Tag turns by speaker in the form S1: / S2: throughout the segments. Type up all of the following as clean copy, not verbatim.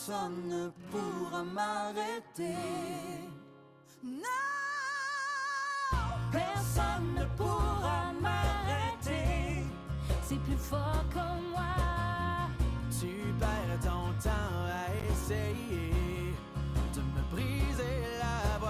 S1: personne ne pourra m'arrêter. Non, personne ne pourra m'arrêter.
S2: C'est plus fort que moi.
S1: Tu perds ton temps à essayer de me briser la voix.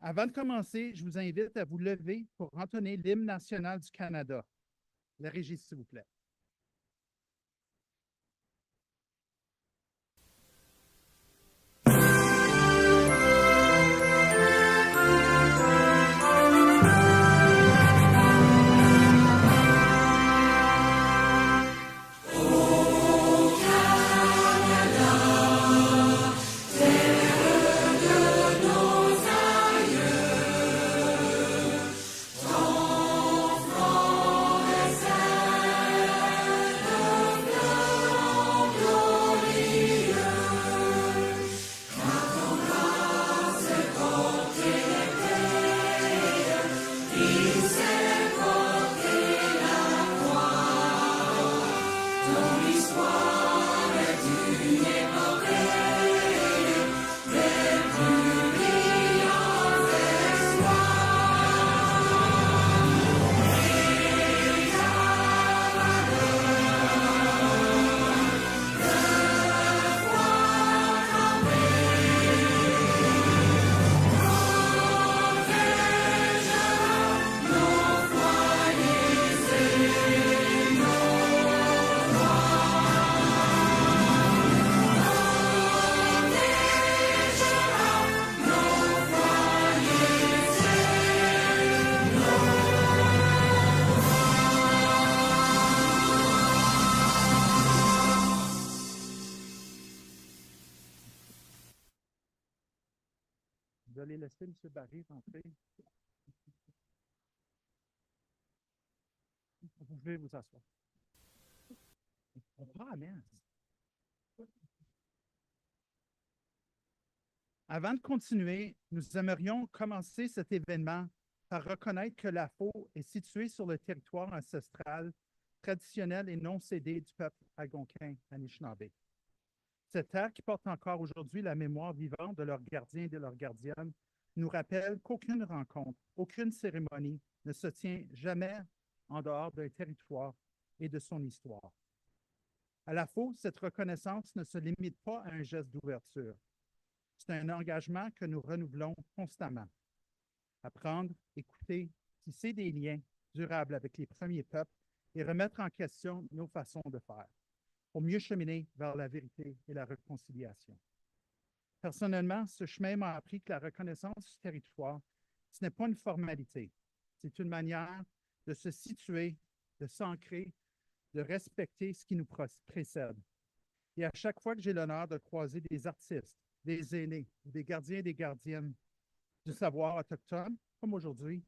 S3: Avant de commencer, je vous invite à vous lever pour entonner l'hymne national du Canada. La régie, s'il vous plaît. Vous allez laisser M. Barry rentrer. Vous pouvez vous asseoir. On prend la messe. Avant de continuer, nous aimerions commencer cet événement par reconnaître que la Faux est située sur le territoire ancestral, traditionnel et non cédé du peuple algonquin Anishinaabe. Cette terre qui porte encore aujourd'hui la mémoire vivante de leurs gardiens et de leurs gardiennes nous rappelle qu'aucune rencontre, aucune cérémonie ne se tient jamais en dehors d'un territoire et de son histoire. À la Faux, cette reconnaissance ne se limite pas à un geste d'ouverture. C'est un engagement que nous renouvelons constamment. Apprendre, écouter, tisser des liens durables avec les premiers peuples et remettre en question nos façons de faire pour mieux cheminer vers la vérité et la réconciliation. Personnellement, ce chemin m'a appris que la reconnaissance du territoire, ce n'est pas une formalité. C'est une manière de se situer, de s'ancrer, de respecter ce qui nous précède. Et à chaque fois que j'ai l'honneur de croiser des artistes, des aînés, des gardiens et des gardiennes du savoir autochtone, comme aujourd'hui,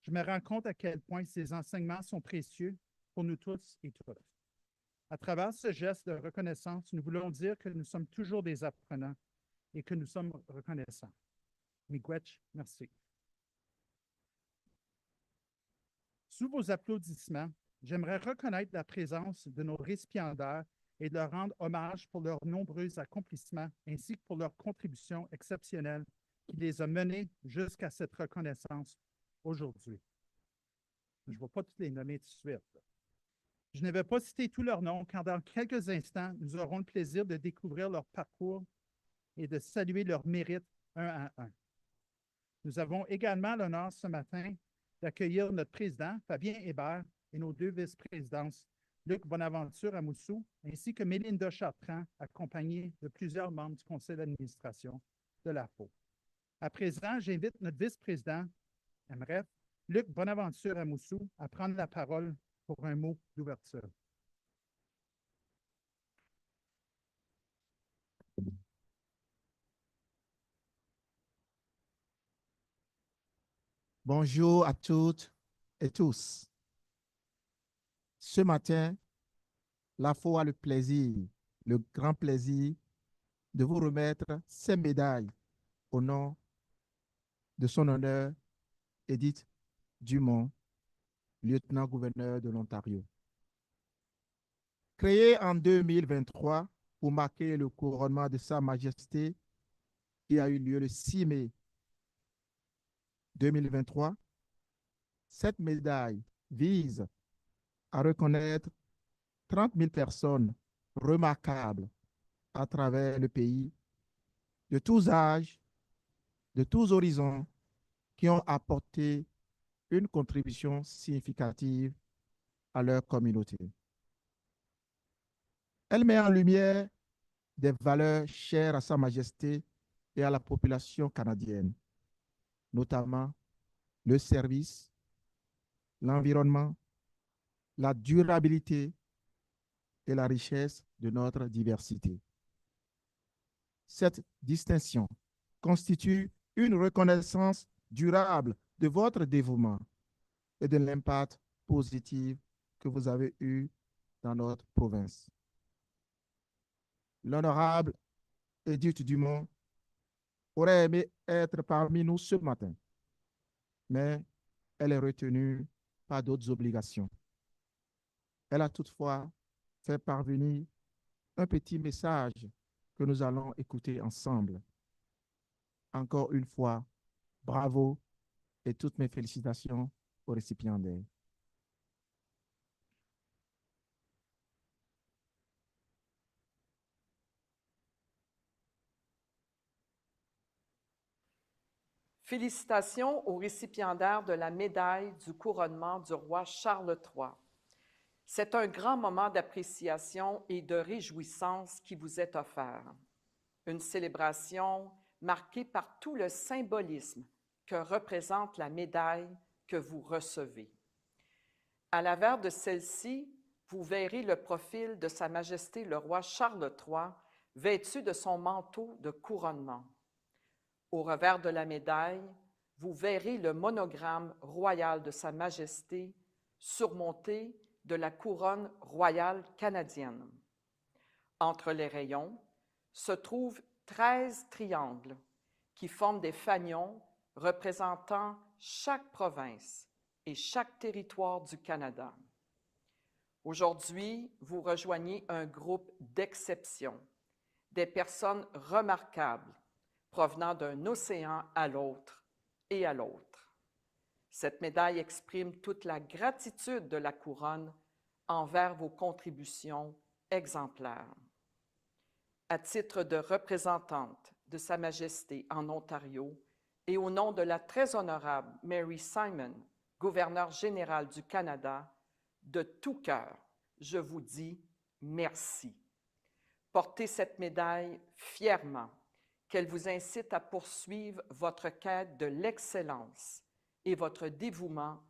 S3: je me rends compte à quel point ces enseignements sont précieux pour nous tous et toutes. À travers ce geste de reconnaissance, nous voulons dire que nous sommes toujours des apprenants et que nous sommes reconnaissants. Miigwech, merci. Sous vos applaudissements, j'aimerais reconnaître la présence de nos récipiendaires et de leur rendre hommage pour leurs nombreux accomplissements ainsi que pour leur contribution exceptionnelle qui les a menés jusqu'à cette reconnaissance aujourd'hui. Je ne vais pas tous les nommer tout de suite. Je ne vais pas citer tous leurs noms, car dans quelques instants, nous aurons le plaisir de découvrir leur parcours et de saluer leurs mérites un à un. Nous avons également l'honneur ce matin d'accueillir notre président, Fabien Hébert, et nos deux vice-présidences, Luc Bonaventure à Moussou, ainsi que Mélinda Chartrand, accompagnée de plusieurs membres du conseil d'administration de l'AFO. À présent, j'invite notre vice-président, MREF, Luc Bonaventure à Moussou, à prendre la parole pour un mot d'ouverture.
S4: Bonjour à toutes et tous. Ce matin, l'AFO a le plaisir, le grand plaisir de vous remettre ces médailles au nom de son honneur, Edith Dumont, lieutenant-gouverneur de l'Ontario. Créée en 2023 pour marquer le couronnement de Sa Majesté qui a eu lieu le 6 mai 2023, cette médaille vise à reconnaître 30 000 personnes remarquables à travers le pays, de tous âges, de tous horizons, qui ont apporté une contribution significative à leur communauté. Elle met en lumière des valeurs chères à Sa Majesté et à la population canadienne, notamment le service, l'environnement, la durabilité et la richesse de notre diversité. Cette distinction constitue une reconnaissance durable de votre dévouement et de l'impact positif que vous avez eu dans notre province. L'honorable Edith Dumont aurait aimé être parmi nous ce matin, mais elle est retenue par d'autres obligations. Elle a toutefois fait parvenir un petit message que nous allons écouter ensemble. Encore une fois, bravo et toutes mes félicitations aux récipiendaires.
S5: Félicitations aux récipiendaires de la médaille du couronnement du roi Charles III. C'est un grand moment d'appréciation et de réjouissance qui vous est offert. Une célébration marquée par tout le symbolisme que représente la médaille que vous recevez. À l'avers de celle-ci, vous verrez le profil de Sa Majesté le roi Charles III vêtu de son manteau de couronnement. Au revers de la médaille, vous verrez le monogramme royal de Sa Majesté surmonté de la couronne royale canadienne. Entre les rayons se trouvent 13 triangles qui forment des fanions représentant chaque province et chaque territoire du Canada. Aujourd'hui, vous rejoignez un groupe d'exception, des personnes remarquables provenant d'un océan à l'autre et à l'autre. Cette médaille exprime toute la gratitude de la couronne envers vos contributions exemplaires. À titre de représentante de Sa Majesté en Ontario et au nom de la très honorable Mary Simon, gouverneure générale du Canada, de tout cœur, je vous dis merci. Portez cette médaille fièrement, qu'elle vous incite à poursuivre votre quête de l'excellence et votre dévouement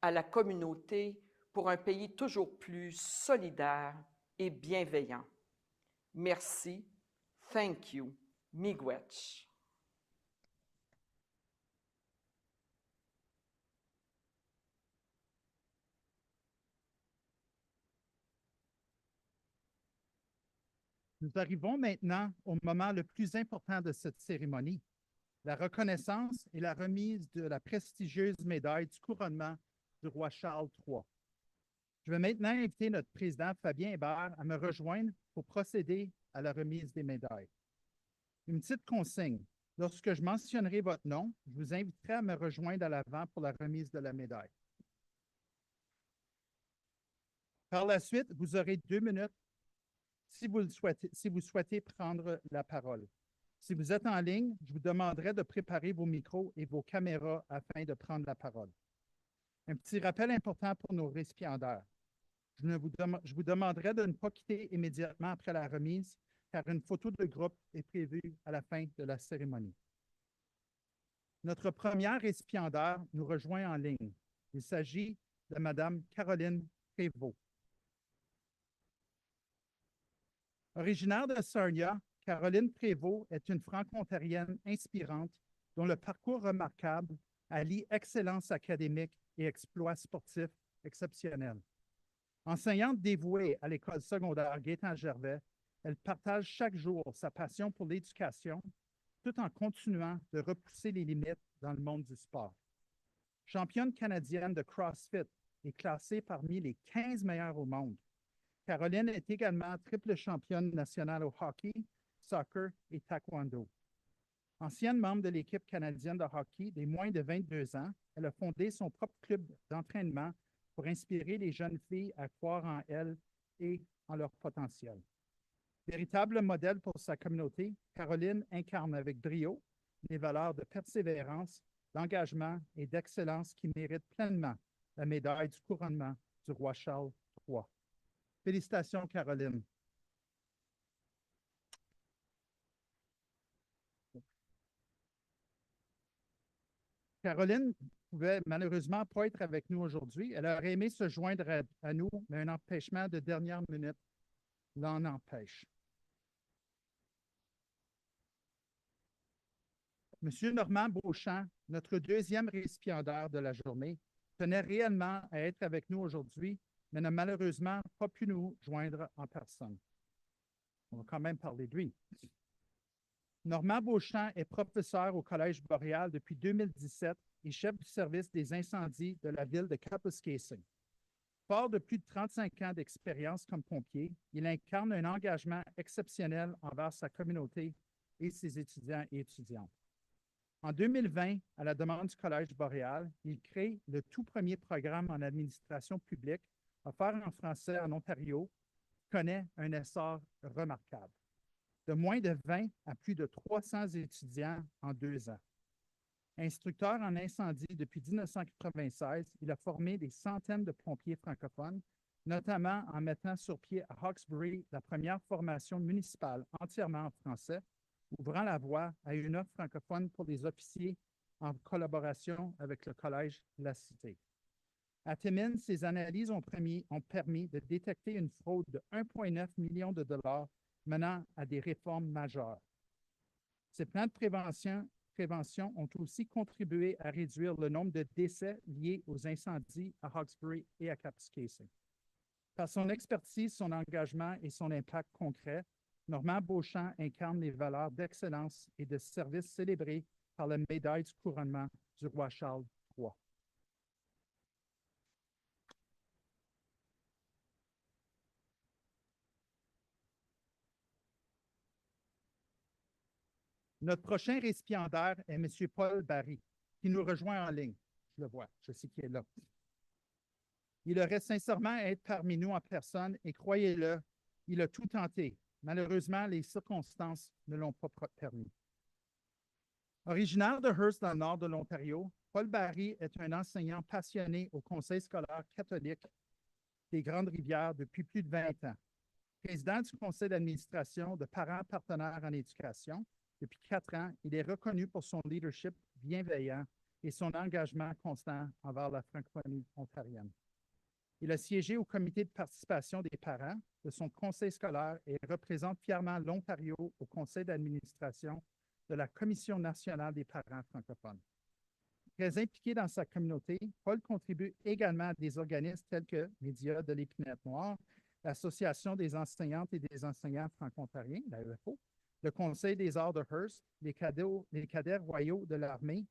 S5: à la communauté pour un pays toujours plus solidaire et bienveillant. Merci. Thank you. Miigwech.
S3: Nous arrivons maintenant au moment le plus important de cette cérémonie, la reconnaissance et la remise de la prestigieuse médaille du couronnement du roi Charles III. Je vais maintenant inviter notre président Fabien Hébert à me rejoindre pour procéder à la remise des médailles. Une petite consigne, lorsque je mentionnerai votre nom, je vous inviterai à me rejoindre à l'avant pour la remise de la médaille. Par la suite, vous aurez 2 minutes si vous souhaitez prendre la parole. Si vous êtes en ligne, je vous demanderai de préparer vos micros et vos caméras afin de prendre la parole. Un petit rappel important pour nos récipiendaires. Je vous demanderai de ne pas quitter immédiatement après la remise, car une photo de groupe est prévue à la fin de la cérémonie. Notre première récipiendaire nous rejoint en ligne. Il s'agit de Mme Caroline Prévost. Originaire de Sarnia, Caroline Prévost est une franco-ontarienne inspirante dont le parcours remarquable allie excellence académique et exploits sportifs exceptionnels. Enseignante dévouée à l'école secondaire Gaétan-Gervais, elle partage chaque jour sa passion pour l'éducation tout en continuant de repousser les limites dans le monde du sport. Championne canadienne de CrossFit et classée parmi les 15 meilleures au monde, Caroline est également triple championne nationale au hockey, soccer et taekwondo. Ancienne membre de l'équipe canadienne de hockey des moins de 22 ans, elle a fondé son propre club d'entraînement pour inspirer les jeunes filles à croire en elles et en leur potentiel. Véritable modèle pour sa communauté, Caroline incarne avec brio les valeurs de persévérance, d'engagement et d'excellence qui méritent pleinement la médaille du couronnement du roi Charles III. Félicitations, Caroline. Caroline ne pouvait malheureusement pas être avec nous aujourd'hui. Elle aurait aimé se joindre à nous, mais un empêchement de dernière minute l'en empêche. Monsieur Normand Beauchamp, notre deuxième récipiendaire de la journée, tenait réellement à être avec nous aujourd'hui, mais n'a malheureusement pas pu nous joindre en personne. On va quand même parler de lui. Normand Beauchamp est professeur au Collège Boréal depuis 2017 et chef du service des incendies de la ville de Kapuskasing. Fort de plus de 35 ans d'expérience comme pompier, il incarne un engagement exceptionnel envers sa communauté et ses étudiants et étudiantes. En 2020, à la demande du Collège Boréal, il crée le tout premier programme en administration publique offert en français en Ontario, qui connaît un essor remarquable. De moins de 20 à plus de 300 étudiants en 2 ans. Instructeur en incendie depuis 1996, il a formé des centaines de pompiers francophones, notamment en mettant sur pied à Hawkesbury la première formation municipale entièrement en français, ouvrant la voie à une offre francophone pour les officiers en collaboration avec le Collège La Cité. À Timmins, ses analyses ont permis de détecter une fraude de 1,9 million de dollars menant à des réformes majeures. Ces plans de prévention ont aussi contribué à réduire le nombre de décès liés aux incendies à Hawkesbury et à Kapuskasing. Par son expertise, son engagement et son impact concret, Normand Beauchamp incarne les valeurs d'excellence et de service célébrées par la médaille du couronnement du roi Charles III. Notre prochain récipiendaire est M. Paul Barry, qui nous rejoint en ligne. Je le vois, je sais qu'il est là. Il aurait sincèrement à être parmi nous en personne et croyez-le, il a tout tenté. Malheureusement, les circonstances ne l'ont pas permis. Originaire de Hearst dans le nord de l'Ontario, Paul Barry est un enseignant passionné au Conseil scolaire catholique des Grandes-Rivières depuis plus de 20 ans. Président du conseil d'administration de Parents partenaires en éducation, depuis 4 ans, il est reconnu pour son leadership bienveillant et son engagement constant envers la francophonie ontarienne. Il a siégé au comité de participation des parents de son conseil scolaire et représente fièrement l'Ontario au conseil d'administration de la Commission nationale des parents francophones. Très impliqué dans sa communauté, Paul contribue également à des organismes tels que Médias de l'Épinette Noire, l'Association des enseignantes et des enseignants franco-ontariens, la l'AEFO, le Conseil des arts de Hearst, les cadets royaux de l'armée,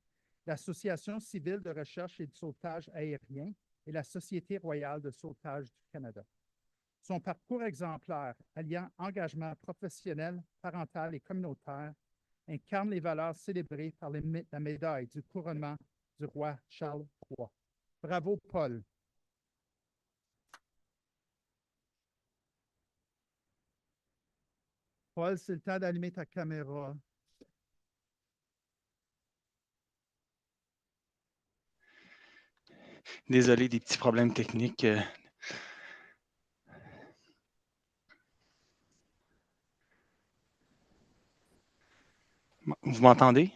S3: l'Association civile de recherche et de sauvetage aérien et la Société royale de sauvetage du Canada. Son parcours exemplaire, alliant engagement professionnel, parental et communautaire, incarne les valeurs célébrées par la médaille du couronnement du roi Charles III. Bravo, Paul. Paul, c'est le temps d'allumer ta caméra.
S6: Désolé des petits problèmes techniques. Vous m'entendez?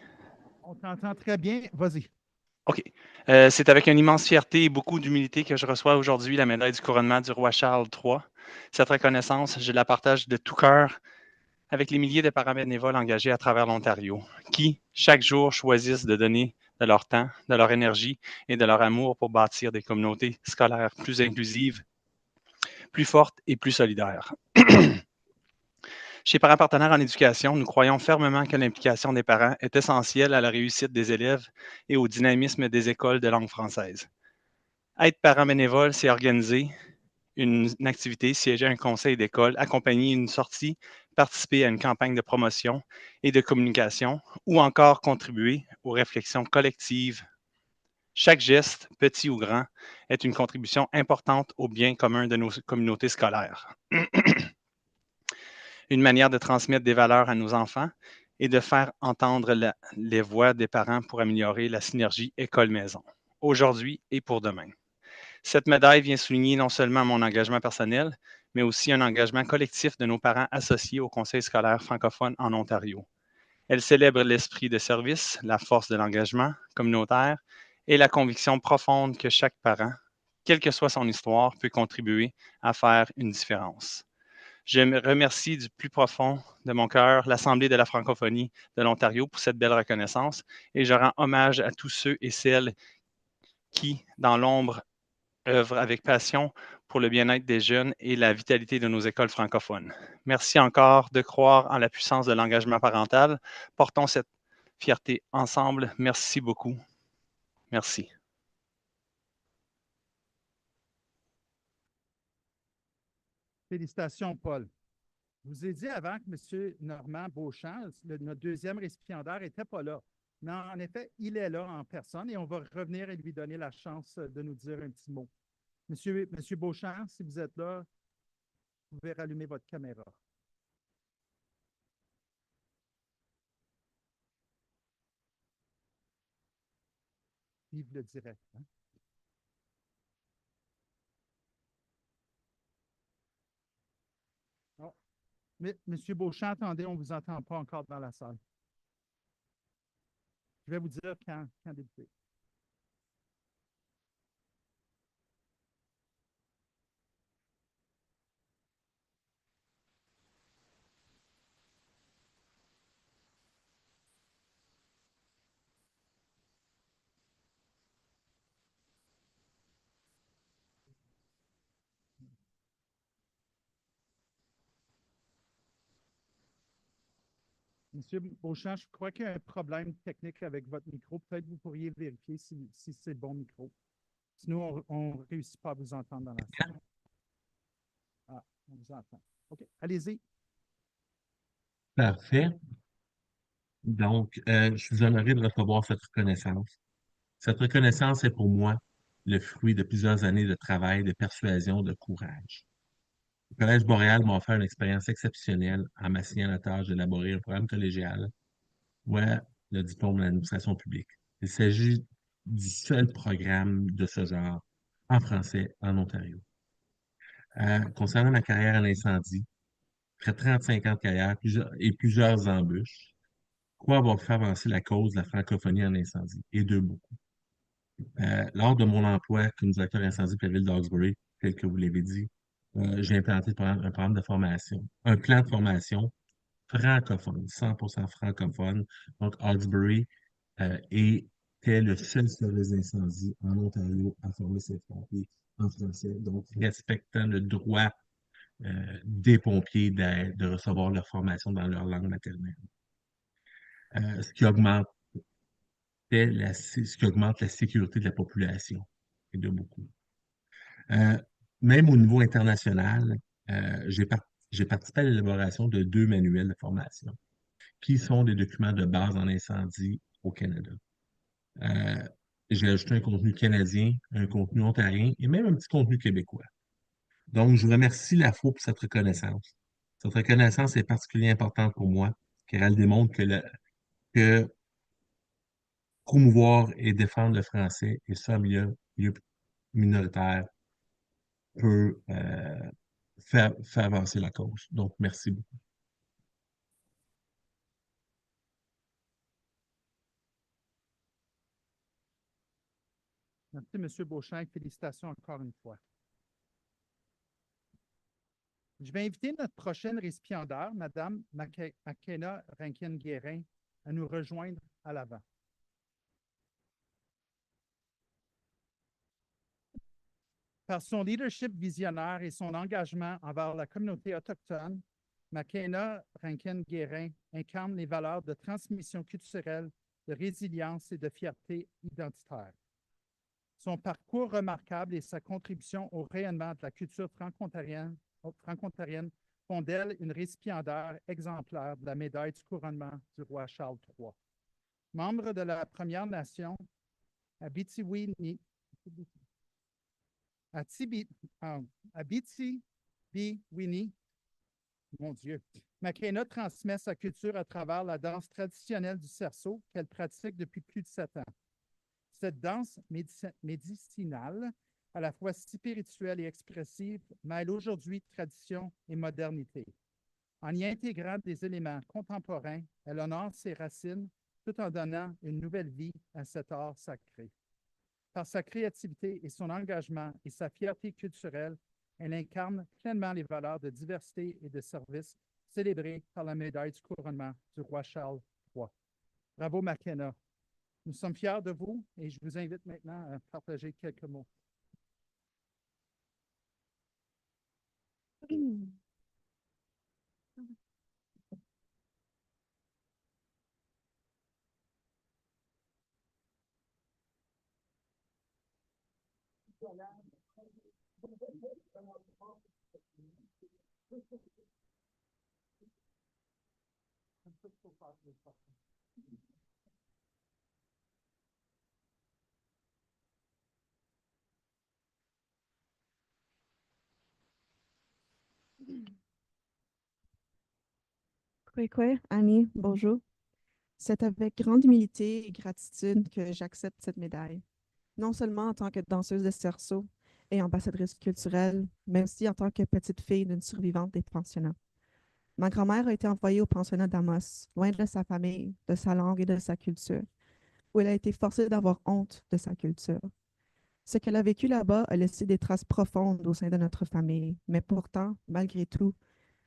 S3: On t'entend très bien. Vas-y.
S6: OK. C'est avec une immense fierté et beaucoup d'humilité que je reçois aujourd'hui la médaille du couronnement du roi Charles III. Cette reconnaissance, je la partage de tout cœur avec les milliers de parents bénévoles engagés à travers l'Ontario, qui, chaque jour, choisissent de donner de leur temps, de leur énergie et de leur amour pour bâtir des communautés scolaires plus inclusives, plus fortes et plus solidaires. Chez Parents Partenaires en éducation, nous croyons fermement que l'implication des parents est essentielle à la réussite des élèves et au dynamisme des écoles de langue française. Être parent bénévole, c'est organiser une activité, siéger à un conseil d'école, accompagner une sortie, participer à une campagne de promotion et de communication ou encore contribuer aux réflexions collectives. Chaque geste, petit ou grand, est une contribution importante au bien commun de nos communautés scolaires. Une manière de transmettre des valeurs à nos enfants et de faire entendre les voix des parents pour améliorer la synergie école-maison, aujourd'hui et pour demain. Cette médaille vient souligner non seulement mon engagement personnel, mais aussi un engagement collectif de nos parents associés au Conseil scolaire francophone en Ontario. Elle célèbre l'esprit de service, la force de l'engagement communautaire et la conviction profonde que chaque parent, quelle que soit son histoire, peut contribuer à faire une différence. Je me remercie du plus profond de mon cœur l'Assemblée de la francophonie de l'Ontario pour cette belle reconnaissance et je rends hommage à tous ceux et celles qui, dans l'ombre, œuvrent avec passion pour le bien-être des jeunes et la vitalité de nos écoles francophones. Merci encore de croire en la puissance de l'engagement parental. Portons cette fierté ensemble. Merci beaucoup. Merci.
S3: Félicitations, Paul. Je vous ai dit avant que M. Normand Beauchamp, notre deuxième récipiendaire, n'était pas là. Mais en effet, il est là en personne et on va revenir et lui donner la chance de nous dire un petit mot. Monsieur Beauchamp, si vous êtes là, vous pouvez rallumer votre caméra. Vive le direct. Hein? Oh. Monsieur Beauchamp, attendez, on ne vous entend pas encore dans la salle. Je vais vous dire quand débuter. Monsieur Beauchamp, je crois qu'il y a un problème technique avec votre micro. Peut-être que vous pourriez vérifier si c'est le bon micro. Sinon, on ne réussit pas à vous entendre dans la salle. Ah, on vous entend. OK, allez-y.
S7: Parfait. Donc, je suis honoré de recevoir cette reconnaissance. Cette reconnaissance est pour moi le fruit de plusieurs années de travail, de persuasion, de courage. Le Collège Boréal m'a offert une expérience exceptionnelle en m'assignant la tâche d'élaborer un programme collégial, ouais, le diplôme de l'administration publique. Il s'agit du seul programme de ce genre en français en Ontario. Concernant ma carrière en incendie, après 35 ans de carrière et plusieurs embûches, quoi avoir fait avancer la cause de la francophonie en incendie, et de beaucoup. Lors de mon emploi comme directeur incendie pour la ville d'Hawkesbury, tel que vous l'avez dit, j'ai implanté un programme de formation, un plan de formation francophone, 100% francophone. Donc, Hawkesbury était le seul service d'incendie en Ontario à former ses pompiers en français, donc respectant le droit des pompiers de recevoir leur formation dans leur langue maternelle. Ce qui augmente la sécurité de la population, et de beaucoup. Même au niveau international, j'ai participé à l'élaboration de 2 manuels de formation, qui sont des documents de base en incendie au Canada. J'ai ajouté un contenu canadien, un contenu ontarien et même un petit contenu québécois. Donc, je remercie la FO pour cette reconnaissance. Cette reconnaissance est particulièrement importante pour moi, car elle démontre que promouvoir et défendre le français est ça mieux minoritaire peut faire avancer la cause. Donc, merci beaucoup.
S3: Merci, M. Beauchamp. Félicitations encore une fois. Je vais inviter notre prochaine récipiendaire, Mme Makena Rankin-Guérin, à nous rejoindre à l'avant. Par son leadership visionnaire et son engagement envers la communauté autochtone, Makena Rankin-Guérin incarne les valeurs de transmission culturelle, de résilience et de fierté identitaire. Son parcours remarquable et sa contribution au rayonnement de la culture franco-ontarienne font d'elle une récipiendaire exemplaire de la médaille du couronnement du roi Charles III. Membre de la Première Nation Abitibi-Winni, mon Dieu, Makena transmet sa culture à travers la danse traditionnelle du cerceau qu'elle pratique depuis plus de 7 ans. Cette danse médicinale, à la fois spirituelle et expressive, mêle aujourd'hui tradition et modernité. En y intégrant des éléments contemporains, elle honore ses racines tout en donnant une nouvelle vie à cet art sacré. Par sa créativité et son engagement et sa fierté culturelle, elle incarne pleinement les valeurs de diversité et de service célébrées par la médaille du couronnement du roi Charles III. Bravo, Makena. Nous sommes fiers de vous et je vous invite maintenant à partager quelques mots.
S8: Kwekwe, Annie, bonjour. C'est avec grande humilité et gratitude que j'accepte cette médaille, non seulement en tant que danseuse de cerceau et ambassadrice culturelle, mais aussi en tant que petite fille d'une survivante des pensionnats. Ma grand-mère a été envoyée au pensionnat d'Amos, loin de sa famille, de sa langue et de sa culture, où elle a été forcée d'avoir honte de sa culture. Ce qu'elle a vécu là-bas a laissé des traces profondes au sein de notre famille, mais pourtant, malgré tout,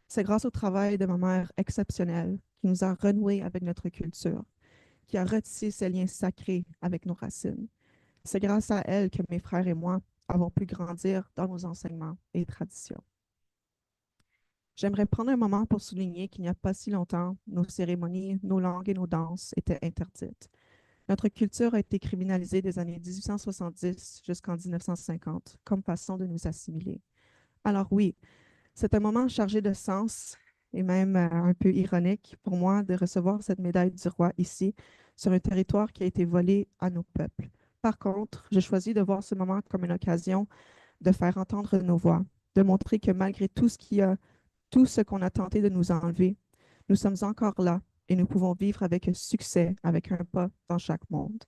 S8: c'est grâce au travail de ma mère exceptionnelle qui nous a renoués avec notre culture, qui a retissé ces liens sacrés avec nos racines. C'est grâce à elle que mes frères et moi avons pu grandir dans nos enseignements et traditions. J'aimerais prendre un moment pour souligner qu'il n'y a pas si longtemps, nos cérémonies, nos langues et nos danses étaient interdites. Notre culture a été criminalisée des années 1870 jusqu'en 1950 comme façon de nous assimiler. Alors oui, c'est un moment chargé de sens et même un peu ironique pour moi de recevoir cette médaille du roi ici, sur un territoire qui a été volé à nos peuples. Par contre, je choisis de voir ce moment comme une occasion de faire entendre nos voix, de montrer que malgré tout ce qu'on a tenté de nous enlever, nous sommes encore là et nous pouvons vivre avec succès, avec un pas dans chaque monde.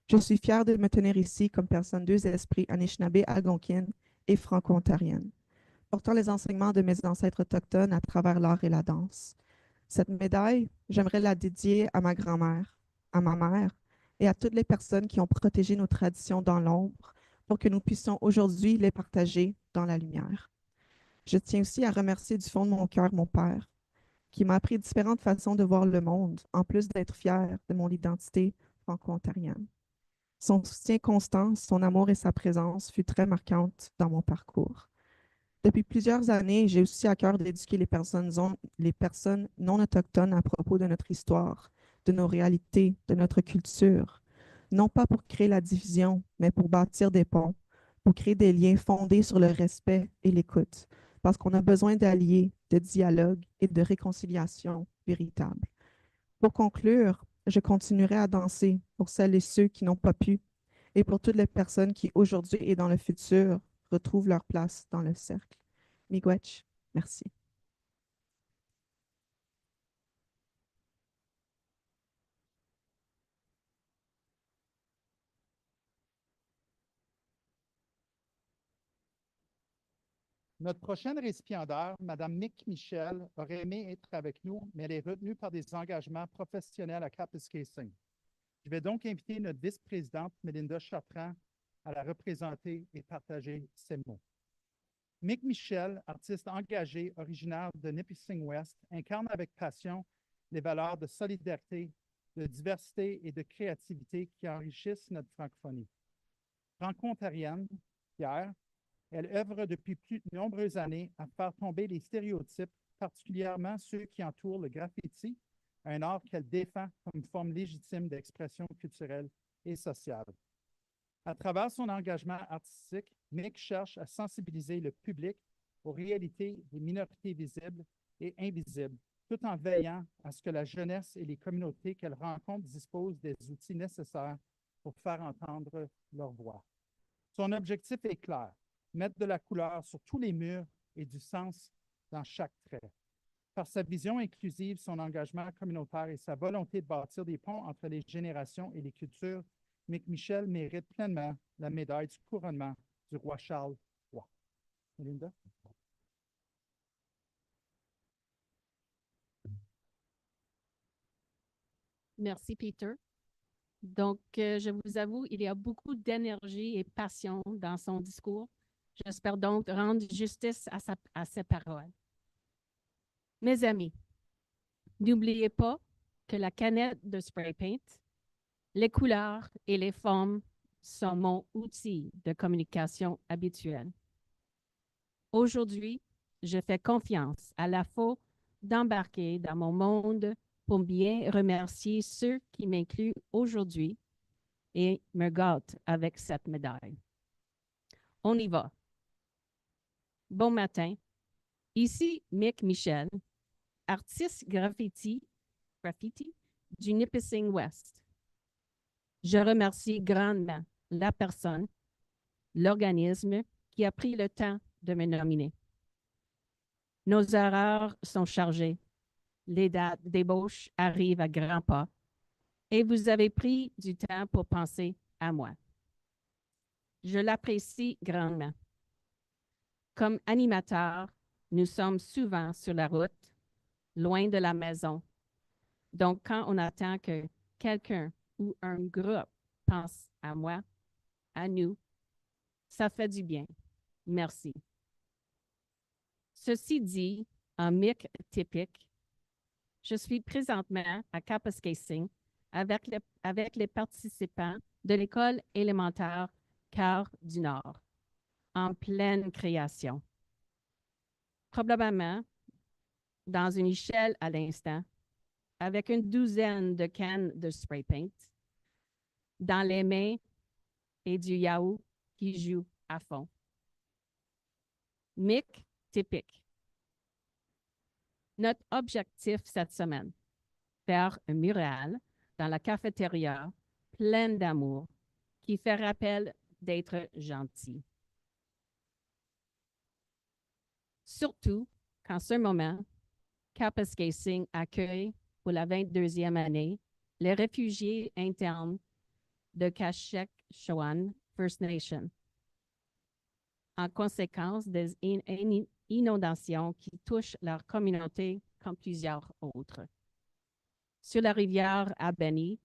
S8: Je suis fière de me tenir ici comme personne deux esprits Anishinaabe, Algonquine et franco-ontarienne, portant les enseignements de mes ancêtres autochtones à travers l'art et la danse. Cette médaille, j'aimerais la dédier à ma grand-mère, à ma mère et à toutes les personnes qui ont protégé nos traditions dans l'ombre pour que nous puissions aujourd'hui les partager dans la lumière. Je tiens aussi à remercier du fond de mon cœur mon père, qui m'a appris différentes façons de voir le monde, en plus d'être fier de mon identité franco-ontarienne. Son soutien constant, son amour et sa présence fut très marquante dans mon parcours. Depuis plusieurs années, j'ai aussi à cœur d'éduquer les personnes non autochtones à propos de notre histoire, de nos réalités, de notre culture, non pas pour créer la division, mais pour bâtir des ponts, pour créer des liens fondés sur le respect et l'écoute, parce qu'on a besoin d'alliés, de dialogue et de réconciliation véritable. Pour conclure, je continuerai à danser pour celles et ceux qui n'ont pas pu et pour toutes les personnes qui, aujourd'hui et dans le futur, retrouvent leur place dans le cercle. Miigwech, merci.
S3: Notre prochaine récipiendaire, Mme Mick Michel, aurait aimé être avec nous, mais elle est retenue par des engagements professionnels à Kapuskasing. Je vais donc inviter notre vice-présidente, Mélinda Chartrand, à la représenter et partager ses mots. Mick Michel, artiste engagé, originaire de Nipissing-West, incarne avec passion les valeurs de solidarité, de diversité et de créativité qui enrichissent notre francophonie. Franco-ontarienne, fière, elle œuvre depuis plus de nombreuses années à faire tomber les stéréotypes, particulièrement ceux qui entourent le graffiti, un art qu'elle défend comme forme légitime d'expression culturelle et sociale. À travers son engagement artistique, Mick cherche à sensibiliser le public aux réalités des minorités visibles et invisibles, tout en veillant à ce que la jeunesse et les communautés qu'elle rencontre disposent des outils nécessaires pour faire entendre leur voix. Son objectif est clair, mettre de la couleur sur tous les murs et du sens dans chaque trait. Par sa vision inclusive, son engagement communautaire et sa volonté de bâtir des ponts entre les générations et les cultures, Mick Michel mérite pleinement la médaille du couronnement du roi Charles III. Melinda?
S9: Merci, Peter. Donc, je vous avoue, il y a beaucoup d'énergie et passion dans son discours. J'espère donc rendre justice à ses paroles. Mes amis, n'oubliez pas que la canette de spray paint, les couleurs et les formes sont mon outil de communication habituel. Aujourd'hui, je fais confiance à la FO d'embarquer dans mon monde pour bien remercier ceux qui m'incluent aujourd'hui et me gâtent avec cette médaille. On y va. Bon matin. Ici Mick Michel, artiste graffiti du Nipissing West. Je remercie grandement la personne, l'organisme qui a pris le temps de me nominer. Nos horaires sont chargés. Les dates d'ébauche arrivent à grands pas et vous avez pris du temps pour penser à moi. Je l'apprécie grandement. Comme animateur, nous sommes souvent sur la route, loin de la maison. Donc, quand on attend que quelqu'un ou un groupe pense à moi, à nous, ça fait du bien. Merci. Ceci dit, en Mick typique, je suis présentement à Kapuskasing avec les participants de l'école élémentaire Cœur du Nord, en pleine création. Probablement dans une échelle à l'instant, avec une douzaine de cannes de spray paint dans les mains et du yaourt qui joue à fond. Mick typique. Notre objectif cette semaine, faire un mural dans la cafétéria pleine d'amour qui fait rappel d'être gentil. Surtout qu'en ce moment, Kapuskasing accueille pour la 22e année les réfugiés internes de Kashek-Chowan First Nation, en conséquence des inondations qui touchent leur communauté comme plusieurs autres. Sur la rivière Albany,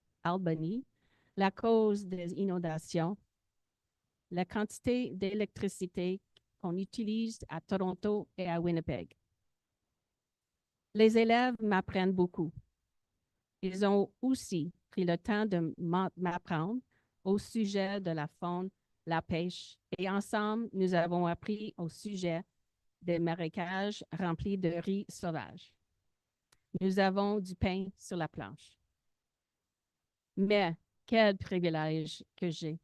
S9: la cause des inondations, la quantité d'électricité qu'on utilise à Toronto et à Winnipeg. Les élèves m'apprennent beaucoup. Ils ont aussi pris le temps de m'apprendre au sujet de la faune, la pêche, et ensemble, nous avons appris au sujet des marécages remplis de riz sauvage. Nous avons du pain sur la planche. Mais quel privilège que j'ai!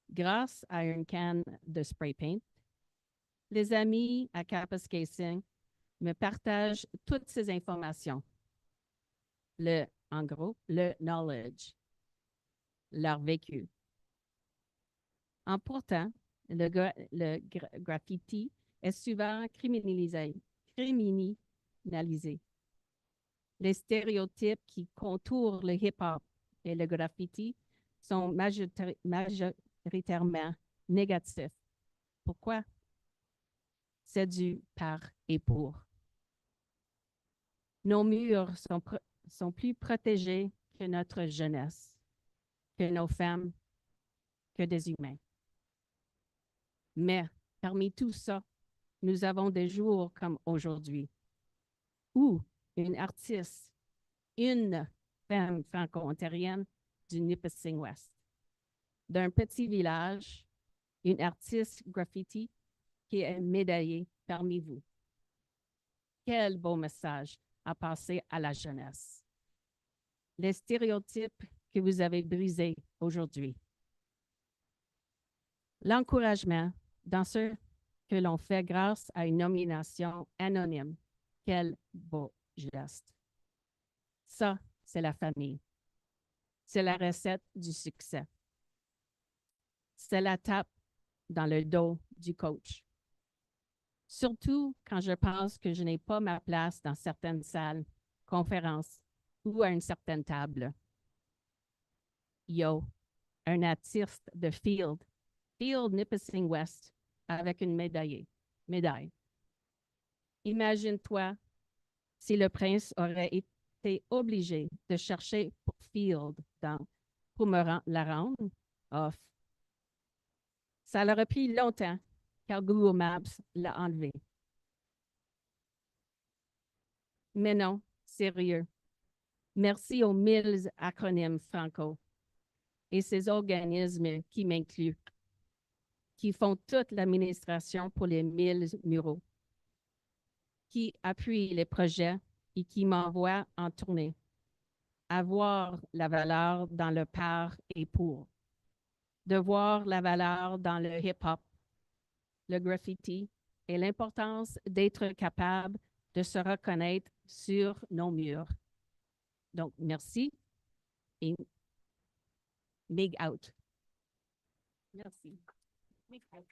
S9: Grâce à une canne de spray paint, les amis à Kapuskasing me partagent toutes ces informations. En gros, le knowledge, leur vécu. En pourtant, le graffiti est souvent criminalisé. Les stéréotypes qui contourent le hip-hop et le graffiti sont majoritairement négatifs. Pourquoi? C'est du par et pour. Nos murs sont plus protégés que notre jeunesse, que nos femmes, que des humains. Mais parmi tout ça, nous avons des jours comme aujourd'hui où une artiste, une femme franco-ontarienne du Nipissing-West, d'un petit village, une artiste graffiti qui est médaillée parmi vous. Quel beau message à passer à la jeunesse. Les stéréotypes que vous avez brisés aujourd'hui. L'encouragement dans ce que l'on fait grâce à une nomination anonyme. Quel beau geste. Ça, c'est la famille. C'est la recette du succès. C'est la tape dans le dos du coach. Surtout quand je pense que je n'ai pas ma place dans certaines salles, conférences ou à une certaine table. Yo, un artiste de Field Nipissing-West, avec une médaille. Imagine-toi si le prince aurait été obligé de chercher pour Field pour la rendre off. Ça leur a pris longtemps, car Google Maps l'a enlevé. Mais non, sérieux. Merci aux 1000 acronymes franco et ces organismes qui m'incluent, qui font toute l'administration pour les 1000 muraux, qui appuient les projets et qui m'envoient en tournée. Avoir la valeur dans le par et pour. De voir la valeur dans le hip-hop, le graffiti et l'importance d'être capable de se reconnaître sur nos murs. Donc, merci et big out. Merci. Big out.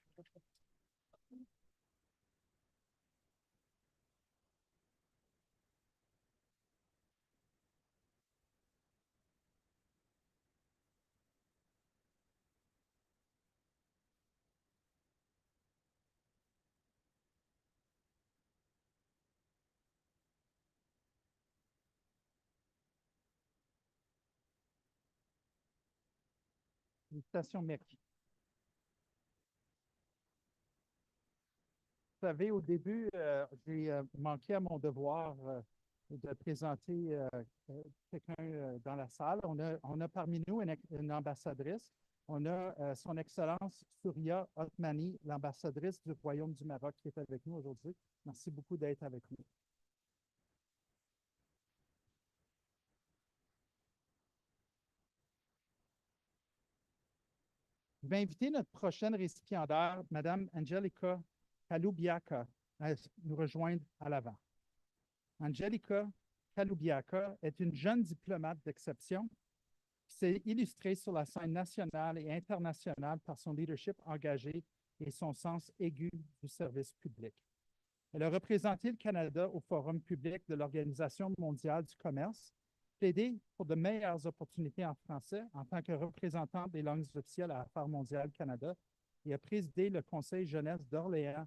S3: Félicitations, merci. Vous savez, au début, j'ai manqué à mon devoir de présenter quelqu'un dans la salle. On a parmi nous une ambassadrice. On a son Excellence Souria Othmani, l'ambassadrice du Royaume du Maroc, qui est avec nous aujourd'hui. Merci beaucoup d'être avec nous. Je vais inviter notre prochaine récipiendaire, Mme Angelica Kalubiaka, à nous rejoindre à l'avant. Angelica Kalubiaka est une jeune diplomate d'exception qui s'est illustrée sur la scène nationale et internationale par son leadership engagé et son sens aigu du service public. Elle a représenté le Canada au Forum public de l'Organisation mondiale du commerce, plaidé pour de meilleures opportunités en français en tant que représentante des langues officielles à Affaires mondiales Canada et a présidé le Conseil jeunesse d'Orléans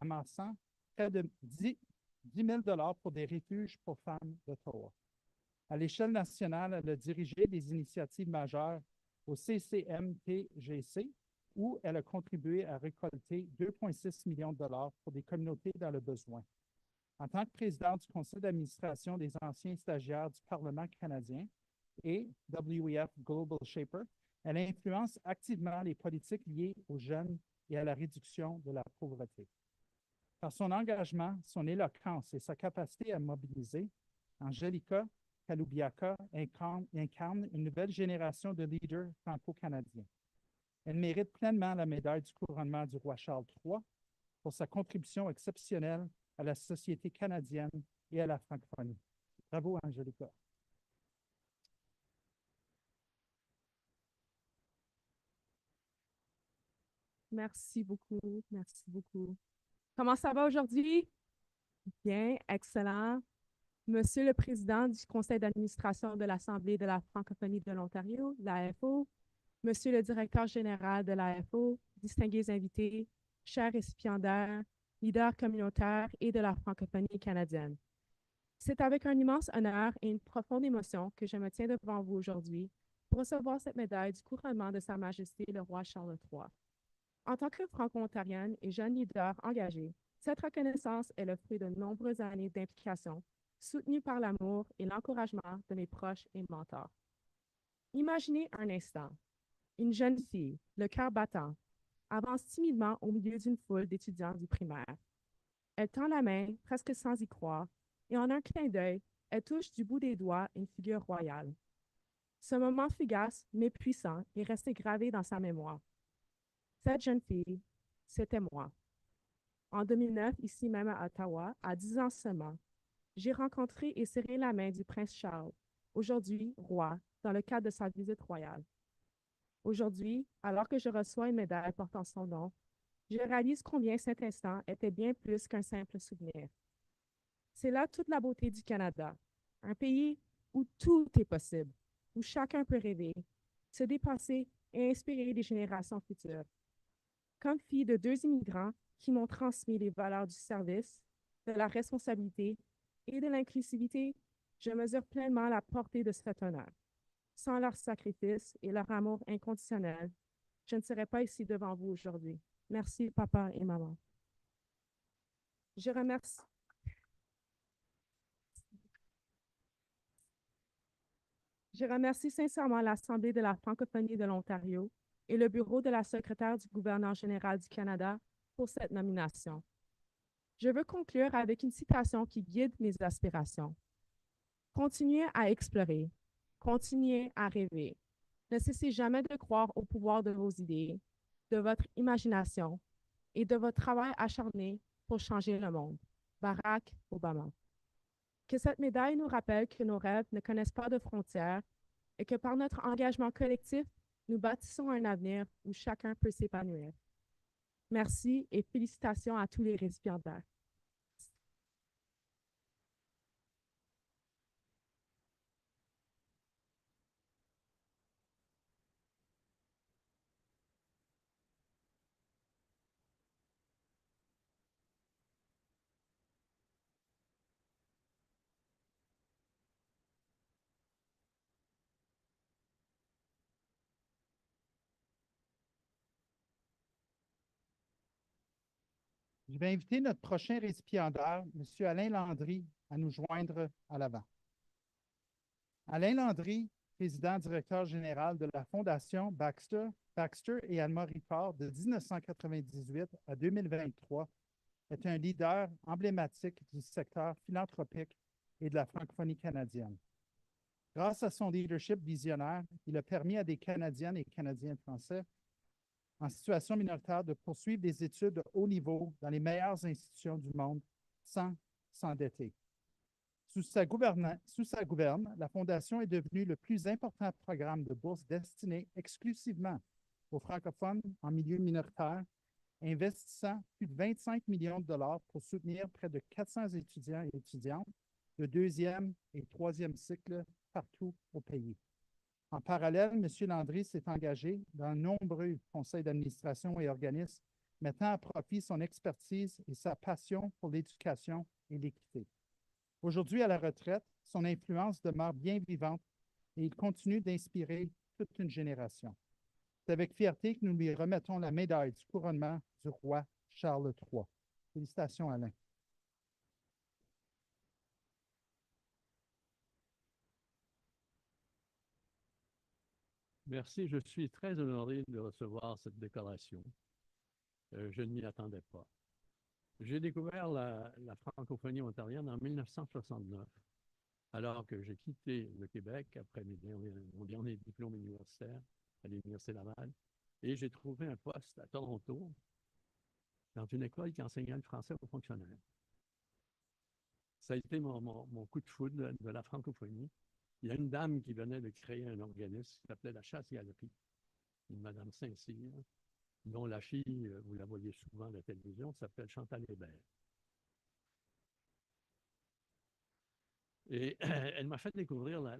S3: amassant près de 10 000 $ pour des refuges pour femmes d'Ottawa. À l'échelle nationale, elle a dirigé des initiatives majeures au CCMTGC, où elle a contribué à récolter 2,6 millions de $ pour des communautés dans le besoin. En tant que présidente du conseil d'administration des anciens stagiaires du Parlement canadien et WEF Global Shaper, elle influence activement les politiques liées aux jeunes et à la réduction de la pauvreté. Par son engagement, son éloquence et sa capacité à mobiliser, Angelica Kalubiaka incarne une nouvelle génération de leaders franco-canadiens. Elle mérite pleinement la médaille du couronnement du roi Charles III pour sa contribution exceptionnelle à la société canadienne et à la francophonie. Bravo, Angelica.
S8: Merci beaucoup, merci beaucoup. Comment ça va aujourd'hui? Bien, excellent. Monsieur le Président du Conseil d'administration de l'Assemblée de la francophonie de l'Ontario, l'AFO, Monsieur le Directeur général de l'AFO, distingués invités, chers récipiendaires,
S10: leader communautaire et de la francophonie canadienne. C'est avec un immense honneur et une profonde émotion que je me tiens devant vous aujourd'hui pour recevoir cette médaille du couronnement de Sa Majesté le roi Charles III. En tant que franco-ontarienne et jeune leader engagé, cette reconnaissance est le fruit de nombreuses années d'implication, soutenue par l'amour et l'encouragement de mes proches et mentors. Imaginez un instant, une jeune fille, le cœur battant, avance timidement au milieu d'une foule d'étudiants du primaire. Elle tend la main, presque sans y croire, et en un clin d'œil, elle touche du bout des doigts une figure royale. Ce moment fugace, mais puissant, est resté gravé dans sa mémoire. Cette jeune fille, c'était moi. En 2009, ici même à Ottawa, à 10 ans seulement, j'ai rencontré et serré la main du prince Charles, aujourd'hui roi, dans le cadre de sa visite royale. Aujourd'hui, alors que je reçois une médaille portant son nom, je réalise combien cet instant était bien plus qu'un simple souvenir. C'est là toute la beauté du Canada, un pays où tout est possible, où chacun peut rêver, se dépasser et inspirer les générations futures. Comme fille de 2 immigrants qui m'ont transmis les valeurs du service, de la responsabilité et de l'inclusivité, je mesure pleinement la portée de cet honneur. Sans leur sacrifice et leur amour inconditionnel, je ne serais pas ici devant vous aujourd'hui. Merci, papa et maman. Je remercie. Je remercie sincèrement l'Assemblée de la francophonie de l'Ontario et le bureau de la secrétaire du gouverneur général du Canada pour cette nomination. Je veux conclure avec une citation qui guide mes aspirations. Continuez à explorer, continuez à rêver. Ne cessez jamais de croire au pouvoir de vos idées, de votre imagination et de votre travail acharné pour changer le monde. Barack Obama. Que cette médaille nous rappelle que nos rêves ne connaissent pas de frontières et que par notre engagement collectif, nous bâtissons un avenir où chacun peut s'épanouir. Merci et félicitations à tous les récipiendaires.
S3: Je vais inviter notre prochain récipiendaire, M. Alain Landry, à nous joindre à l'avant. Alain Landry, président directeur général de la Fondation Baxter et Alma Ricard de 1998 à 2023, est un leader emblématique du secteur philanthropique et de la francophonie canadienne. Grâce à son leadership visionnaire, il a permis à des Canadiennes et Canadiens français en situation minoritaire de poursuivre des études de haut niveau dans les meilleures institutions du monde sans s'endetter. Sous sa gouverne, la Fondation est devenue le plus important programme de bourse destiné exclusivement aux francophones en milieu minoritaire, investissant plus de 25 millions de dollars pour soutenir près de 400 étudiants et étudiantes de 2e et 3e cycle partout au pays. En parallèle, M. Landry s'est engagé dans nombreux conseils d'administration et organismes mettant à profit son expertise et sa passion pour l'éducation et l'équité. Aujourd'hui, à la retraite, son influence demeure bien vivante et il continue d'inspirer toute une génération. C'est avec fierté que nous lui remettons la médaille du couronnement du roi Charles III. Félicitations, Alain.
S11: Merci, je suis très honoré de recevoir cette décoration. Je ne m'y attendais pas. J'ai découvert la francophonie ontarienne en 1969, alors que j'ai quitté le Québec après mon dernier diplôme universitaire à l'Université Laval, et j'ai trouvé un poste à Toronto dans une école qui enseignait le français aux fonctionnaires. Ça a été mon coup de foudre de la francophonie. Il y a une dame qui venait de créer un organisme qui s'appelait la Chasse-Galerie, une Madame Saint-Cyr, dont la fille, vous la voyez souvent à la télévision, s'appelle Chantal Hébert. Et elle m'a fait découvrir la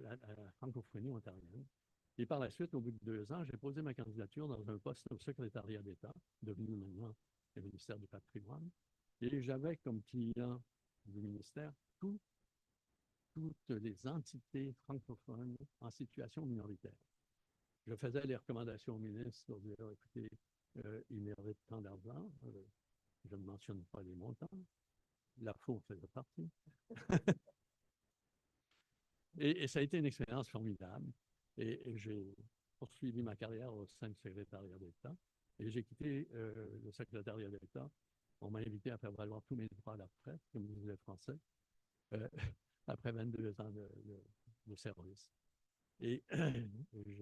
S11: francophonie ontarienne. Et par la suite, au bout de 2 ans, j'ai posé ma candidature dans un poste au secrétariat d'État, devenu maintenant le ministère du Patrimoine. Et j'avais comme client du ministère toutes les entités francophones en situation minoritaire. Je faisais les recommandations au ministre pour dire, écoutez, il mérite tant d'argent. Je ne mentionne pas les montants. La FO faisait partie. Et ça a été une expérience formidable. Et j'ai poursuivi ma carrière au sein du secrétariat d'État. Et j'ai quitté le secrétariat d'État. On m'a invité à faire valoir tous mes droits à la retraite, comme disent les Français, après 22 ans de service. Et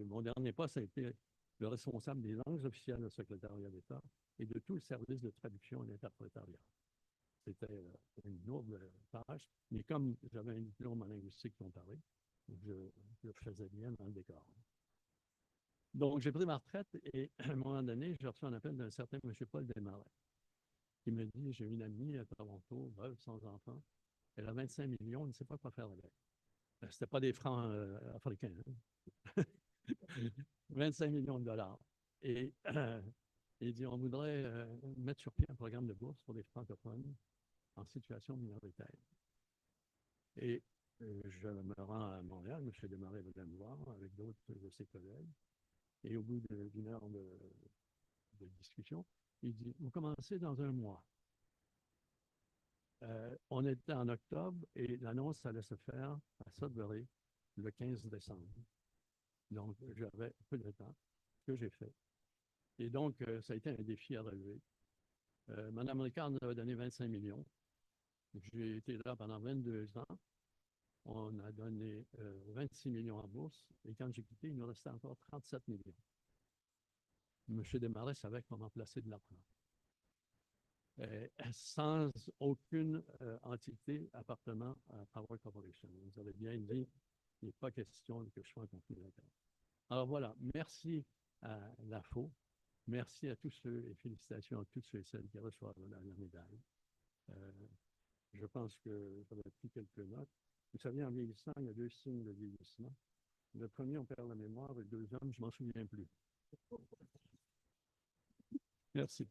S11: mon dernier poste a été le responsable des langues officielles du secrétariat d'État et de tout le service de traduction et d'interprétariat. C'était une lourde tâche, mais comme j'avais un diplôme en linguistique comparée, je faisais bien dans le décor. Donc, j'ai pris ma retraite et à un moment donné, j'ai reçu un appel d'un certain M. Paul Desmarais qui me dit, j'ai une amie à Toronto, veuve, sans enfant, elle a 25 millions, elle ne sait pas quoi faire avec. Ce n'était pas des francs africains. Hein? 25 millions de dollars. Et il dit, on voudrait mettre sur pied un programme de bourse pour des francophones en situation minoritaire. Et je me rends à Montréal, M. Desmarais venait me voir avec d'autres de ses collègues. Et au bout d'une heure de discussion, il dit, vous commencez dans un mois. On était en octobre et l'annonce allait se faire à Sudbury le 15 décembre. Donc, j'avais peu de temps, ce que j'ai fait. Et donc, ça a été un défi à relever. Mme Ricard nous avait donné 25 millions. J'ai été là pendant 22 ans. On a donné 26 millions en bourse. Et quand j'ai quitté, il nous restait encore 37 millions. M. Desmarais savait comment placer de l'argent. Sans aucune entité appartenant à Power Corporation. Vous avez bien dit, il n'est pas question que je sois un conflit d'intérêt. Alors voilà, merci à l'AFO, merci à tous ceux et félicitations à tous ceux et celles qui reçoivent la médaille. Je pense que j'avais pris quelques notes. Vous savez, en vieillissant, il y a 2 signes de vieillissement. Le premier, on perd la mémoire, et le deuxième, je ne m'en souviens plus. Merci.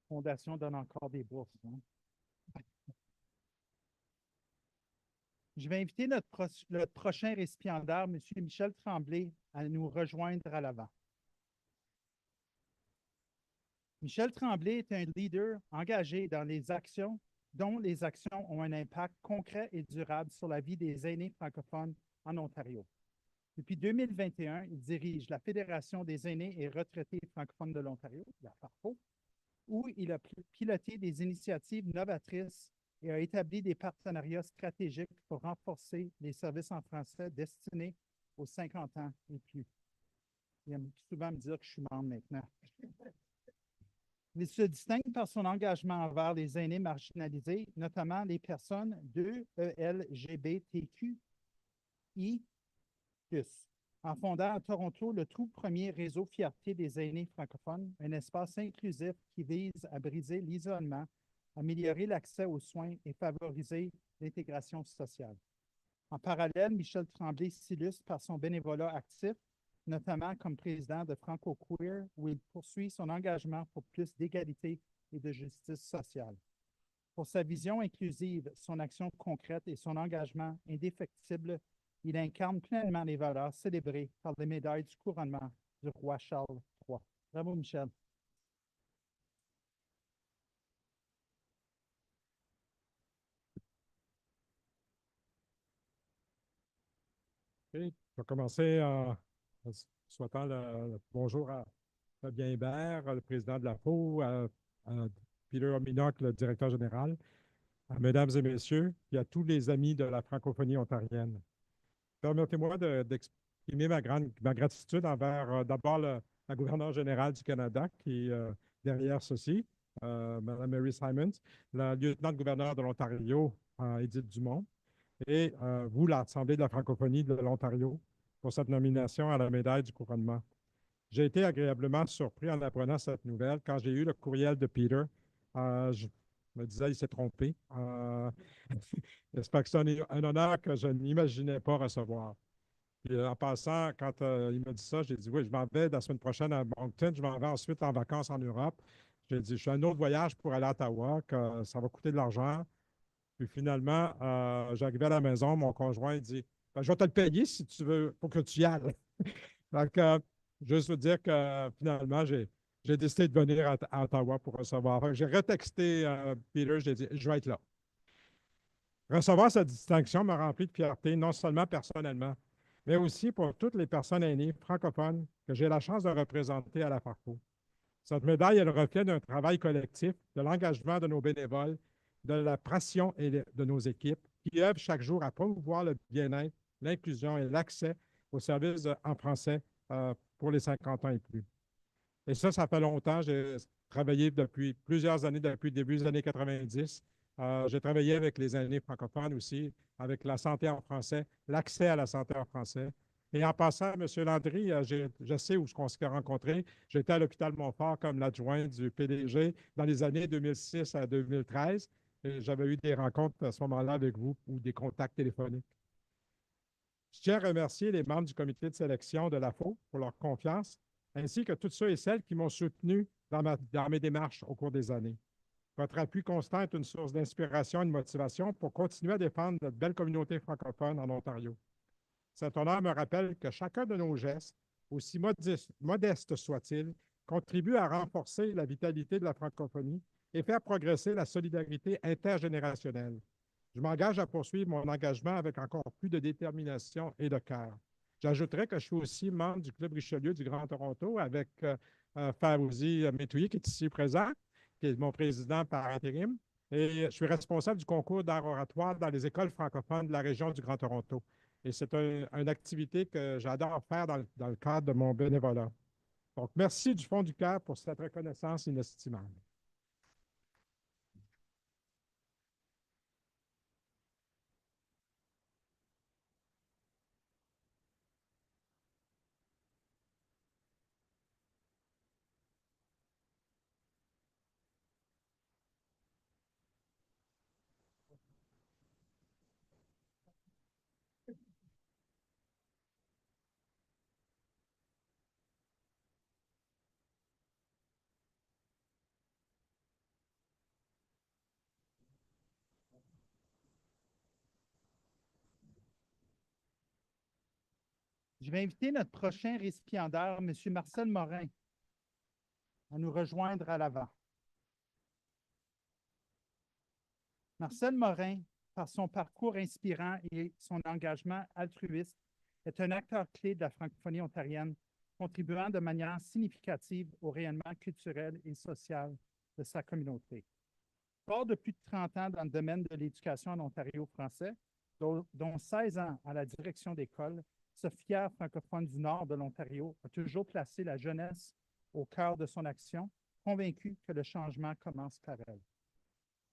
S3: Fondation donne encore des bourses. Hein? Je vais inviter notre prochain récipiendaire, M. Michel Tremblay, à nous rejoindre à l'avant. Michel Tremblay est un leader engagé dans les actions dont les actions ont un impact concret et durable sur la vie des aînés francophones en Ontario. Depuis 2021, il dirige la Fédération des aînés et retraités francophones de l'Ontario, la FARFO, où il a piloté des initiatives novatrices et a établi des partenariats stratégiques pour renforcer les services en français destinés aux 50 ans et plus. Il aime souvent me dire que je suis membre maintenant. Il se distingue par son engagement envers les aînés marginalisés, notamment les personnes de LGBTQI+, en fondant à Toronto le tout premier réseau Fierté des aînés francophones, un espace inclusif qui vise à briser l'isolement, améliorer l'accès aux soins et favoriser l'intégration sociale. En parallèle, Michel Tremblay s'illustre par son bénévolat actif, notamment comme président de Franco-Queer, où il poursuit son engagement pour plus d'égalité et de justice sociale. Pour sa vision inclusive, son action concrète et son engagement indéfectible, il incarne pleinement les valeurs célébrées par les médailles du couronnement du roi Charles III. Bravo, Michel.
S12: Okay. Je vais commencer en souhaitant le bonjour à Fabien Hébert, le président de la FO, à Peter Ominoc, le directeur général, à mesdames et messieurs, et à tous les amis de la francophonie ontarienne. Permettez-moi d'exprimer ma gratitude envers d'abord la gouverneure générale du Canada qui est derrière ceci, Mme Mary Simons, la lieutenant-gouverneure de l'Ontario, Édith Dumont, et vous, l'Assemblée de la francophonie de l'Ontario, pour cette nomination à la médaille du couronnement. J'ai été agréablement surpris en apprenant cette nouvelle. Quand j'ai eu le courriel de Peter, je me disais, il s'est trompé. J'espère que c'est un honneur que je n'imaginais pas recevoir. Puis, en passant, quand il m'a dit ça, j'ai dit, oui, je m'en vais la semaine prochaine à Moncton, je m'en vais ensuite en vacances en Europe. J'ai dit, je suis un autre voyage pour aller à Ottawa, que ça va coûter de l'argent. Puis finalement, j'arrivais à la maison, mon conjoint dit, ben, je vais te le payer si tu veux, pour que tu y ailles. Donc, juste vous dire que finalement, j'ai décidé de venir à Ottawa pour recevoir. J'ai retexté Peter, j'ai dit, je vais être là. Recevoir cette distinction m'a rempli de fierté, non seulement personnellement, mais aussi pour toutes les personnes aînées francophones que j'ai la chance de représenter à la FARCO. Cette médaille est le reflet d'un travail collectif, de l'engagement de nos bénévoles, de la passion de nos équipes qui œuvrent chaque jour à promouvoir le bien-être, l'inclusion et l'accès aux services en français pour les 50 ans et plus. Et ça fait longtemps. J'ai travaillé depuis plusieurs années, depuis le début des années 90. J'ai travaillé avec les aînés francophones aussi, avec la santé en français, l'accès à la santé en français. Et en passant, M. Landry, je sais où on s'est rencontrés. J'étais à l'hôpital Montfort comme l'adjoint du PDG dans les années 2006 à 2013. Et j'avais eu des rencontres à ce moment-là avec vous ou des contacts téléphoniques. Je tiens à remercier les membres du comité de sélection de l'AFO pour leur confiance, ainsi que tous ceux et celles qui m'ont soutenu dans mes démarches au cours des années. Votre appui constant est une source d'inspiration et de motivation pour continuer à défendre notre belle communauté francophone en Ontario. Cet honneur me rappelle que chacun de nos gestes, aussi modestes soient-ils, contribue à renforcer la vitalité de la francophonie et faire progresser la solidarité intergénérationnelle. Je m'engage à poursuivre mon engagement avec encore plus de détermination et de cœur. J'ajouterai que je suis aussi membre du Club Richelieu du Grand Toronto avec Faouzi Métouyi, qui est ici présent, qui est mon président par intérim. Et je suis responsable du concours d'art oratoire dans les écoles francophones de la région du Grand Toronto. Et c'est une activité que j'adore faire dans le cadre de mon bénévolat. Donc, merci du fond du cœur pour cette reconnaissance inestimable.
S3: Je vais inviter notre prochain récipiendaire, M. Marcel Morin, à nous rejoindre à l'avant. Marcel Morin, par son parcours inspirant et son engagement altruiste, est un acteur clé de la francophonie ontarienne, contribuant de manière significative au rayonnement culturel et social de sa communauté. Fort de plus de 30 ans dans le domaine de l'éducation en Ontario français, dont 16 ans à la direction d'école, ce fier francophone du nord de l'Ontario a toujours placé la jeunesse au cœur de son action, convaincu que le changement commence par elle.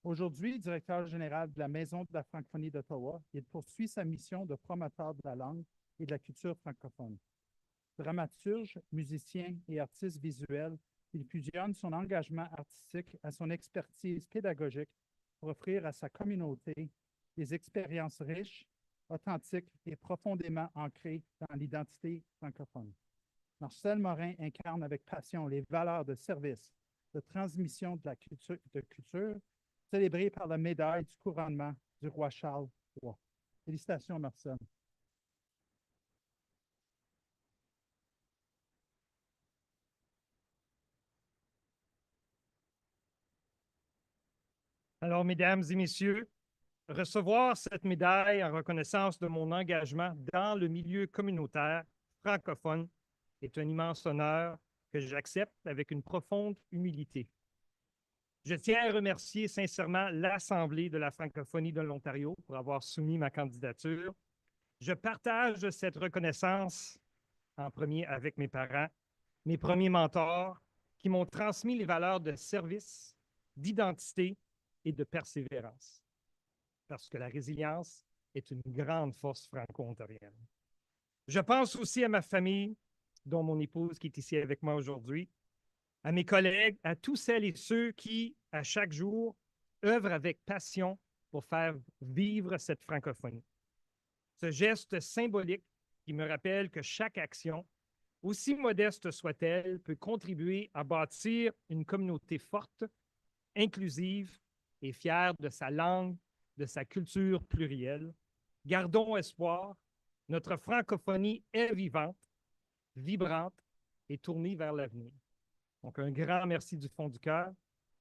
S3: Aujourd'hui, directeur général de la Maison de la francophonie d'Ottawa, il poursuit sa mission de promoteur de la langue et de la culture francophone. Dramaturge, musicien et artiste visuel, il fusionne son engagement artistique à son expertise pédagogique pour offrir à sa communauté des expériences riches, authentiques et profondément ancrées dans l'identité francophone. Marcel Morin incarne avec passion les valeurs de service, de transmission de la culture célébrées par la médaille du couronnement du roi Charles III. Félicitations, Marcel.
S13: Alors, mesdames et messieurs, recevoir cette médaille en reconnaissance de mon engagement dans le milieu communautaire francophone est un immense honneur que j'accepte avec une profonde humilité. Je tiens à remercier sincèrement l'Assemblée de la francophonie de l'Ontario pour avoir soumis ma candidature. Je partage cette reconnaissance en premier avec mes parents, mes premiers mentors qui m'ont transmis les valeurs de service, d'identité et de persévérance. Parce que la résilience est une grande force franco-ontarienne. Je pense aussi à ma famille, dont mon épouse qui est ici avec moi aujourd'hui, à mes collègues, à tous celles et ceux qui, à chaque jour, œuvrent avec passion pour faire vivre cette francophonie. Ce geste symbolique qui me rappelle que chaque action, aussi modeste soit-elle, peut contribuer à bâtir une communauté forte, inclusive et fière de sa langue, de sa culture plurielle. Gardons espoir, notre francophonie est vivante, vibrante et tournée vers l'avenir. Donc, un grand merci du fond du cœur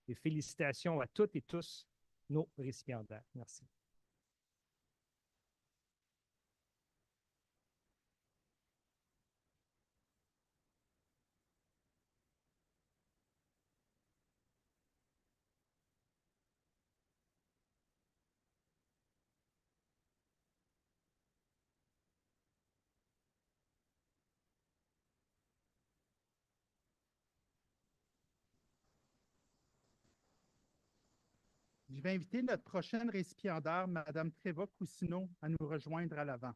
S13: et félicitations à toutes et tous nos récipiendaires. Merci.
S3: Je vais inviter notre prochaine récipiendaire, Mme Tréva Cousineau, à nous rejoindre à l'avant.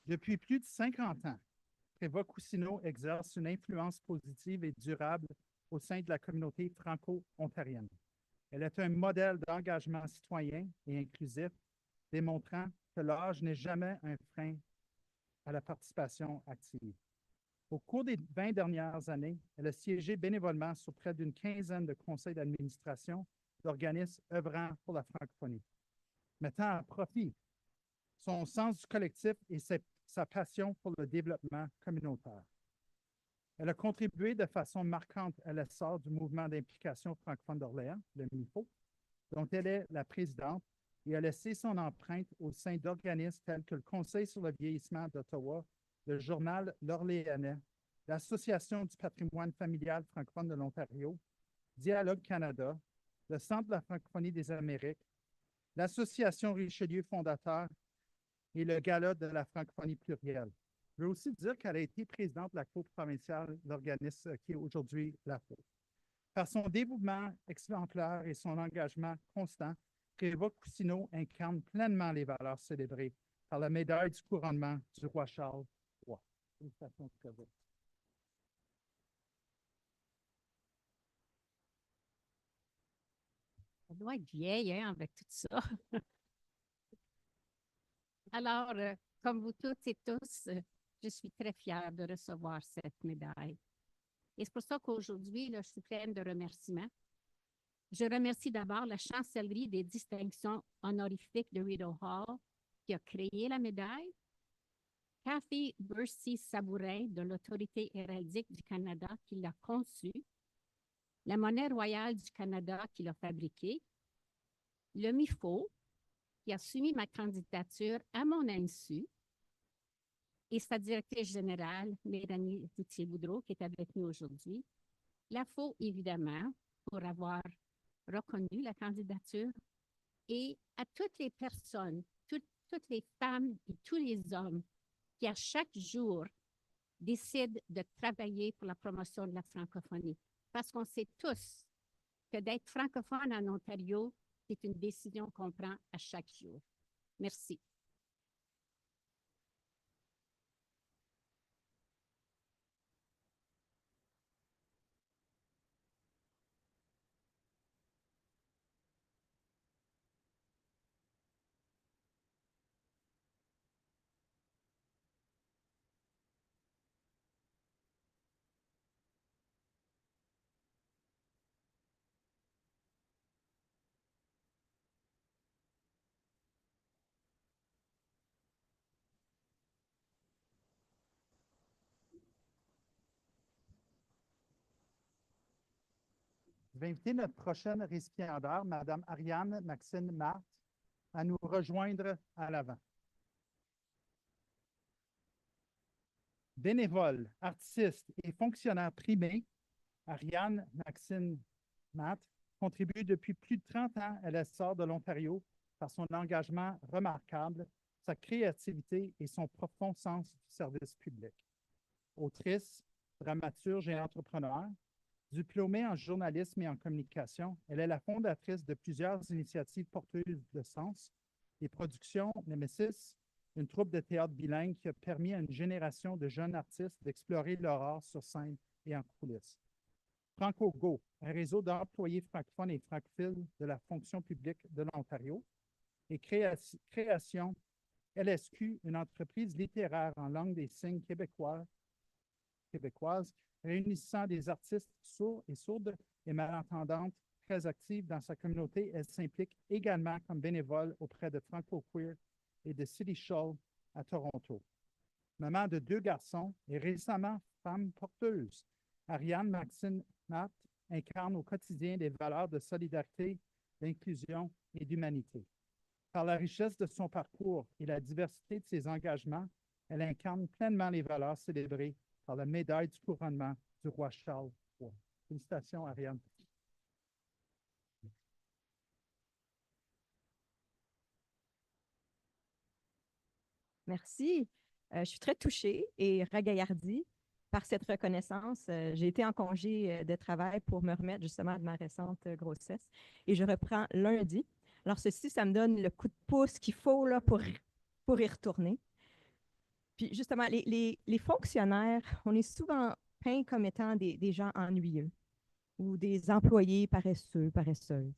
S3: Depuis plus de 50 ans, Tréva Cousineau exerce une influence positive et durable au sein de la communauté franco-ontarienne. Elle est un modèle d'engagement citoyen et inclusif, démontrant que l'âge n'est jamais un frein à la participation active. Au cours des 20 dernières années, elle a siégé bénévolement sur près d'une quinzaine de conseils d'administration d'organismes œuvrant pour la francophonie, mettant à profit son sens du collectif et sa passion pour le développement communautaire. Elle a contribué de façon marquante à l'essor du mouvement d'implication francophone d'Orléans, le MIFO, dont elle est la présidente, et a laissé son empreinte au sein d'organismes tels que le Conseil sur le vieillissement d'Ottawa, le Journal L'Orléanais, l'Association du patrimoine familial francophone de l'Ontario, Dialogue Canada, le Centre de la francophonie des Amériques, l'Association Richelieu fondateur et le Gala de la francophonie plurielle. Je veux aussi dire qu'elle a été présidente de la Cour provinciale, l'organisme qui est aujourd'hui la FO. Par son dévouement exemplaire et son engagement constant, Tréva Cousineau incarne pleinement les valeurs célébrées par la médaille du couronnement du roi Charles III. Félicitations, Tréva.
S9: Ça doit être vieille, hein, avec tout ça. Alors, comme vous toutes et tous, je suis très fière de recevoir cette médaille. Et c'est pour ça qu'aujourd'hui, je suis pleine de remerciements. Je remercie d'abord la Chancellerie des distinctions honorifiques de Rideau Hall qui a créé la médaille, Cathy Bercy Sabourin de l'Autorité héraldique du Canada qui l'a conçue, la Monnaie royale du Canada qui l'a fabriquée, le MIFO qui a soumis ma candidature à mon insu, et sa directrice générale, Mélanie Routier-Boudreau, qui est avec nous aujourd'hui. La FO, évidemment, pour avoir reconnu la candidature, et à toutes les personnes, toutes les femmes et tous les hommes qui, à chaque jour, décident de travailler pour la promotion de la francophonie. Parce qu'on sait tous que d'être francophone en Ontario, c'est une décision qu'on prend à chaque jour. Merci.
S3: Je vais inviter notre prochaine récipiendaire, Mme Ariane Maxine Marthe, à nous rejoindre à l'avant. Bénévole, artiste et fonctionnaire primé, Ariane Maxine Marthe contribue depuis plus de 30 ans à l'essor de l'Ontario par son engagement remarquable sa créativité et son profond sens du service public. Autrice, dramaturge et entrepreneur, diplômée en journalisme et en communication, elle est la fondatrice de plusieurs initiatives porteuses de sens, les productions Nemesis, une troupe de théâtre bilingue qui a permis à une génération de jeunes artistes d'explorer leur art sur scène et en coulisses. FrancoGo, un réseau d'employés francophones et francophiles de la fonction publique de l'Ontario, et Création LSQ, une entreprise littéraire en langue des signes québécoises, réunissant des artistes sourds et sourdes et malentendantes très actives dans sa communauté. Elle s'implique également comme bénévole auprès de Franco-Queer et de City Shawl à Toronto. Maman de 2 garçons et récemment femme porteuse, Ariane Maxine Matt incarne au quotidien des valeurs de solidarité, d'inclusion et d'humanité. Par la richesse de son parcours et la diversité de ses engagements, elle incarne pleinement les valeurs célébrées par la médaille du couronnement du roi Charles III. Félicitations, Ariane.
S14: Merci. Je suis très touchée et ragaillardie par cette reconnaissance. J'ai été en congé de travail pour me remettre justement de ma récente grossesse et je reprends lundi. Alors ceci, ça me donne le coup de pouce qu'il faut là, pour y retourner. Puis justement, les fonctionnaires, on est souvent peints comme étant des gens ennuyeux ou des employés paresseux, paresseuses,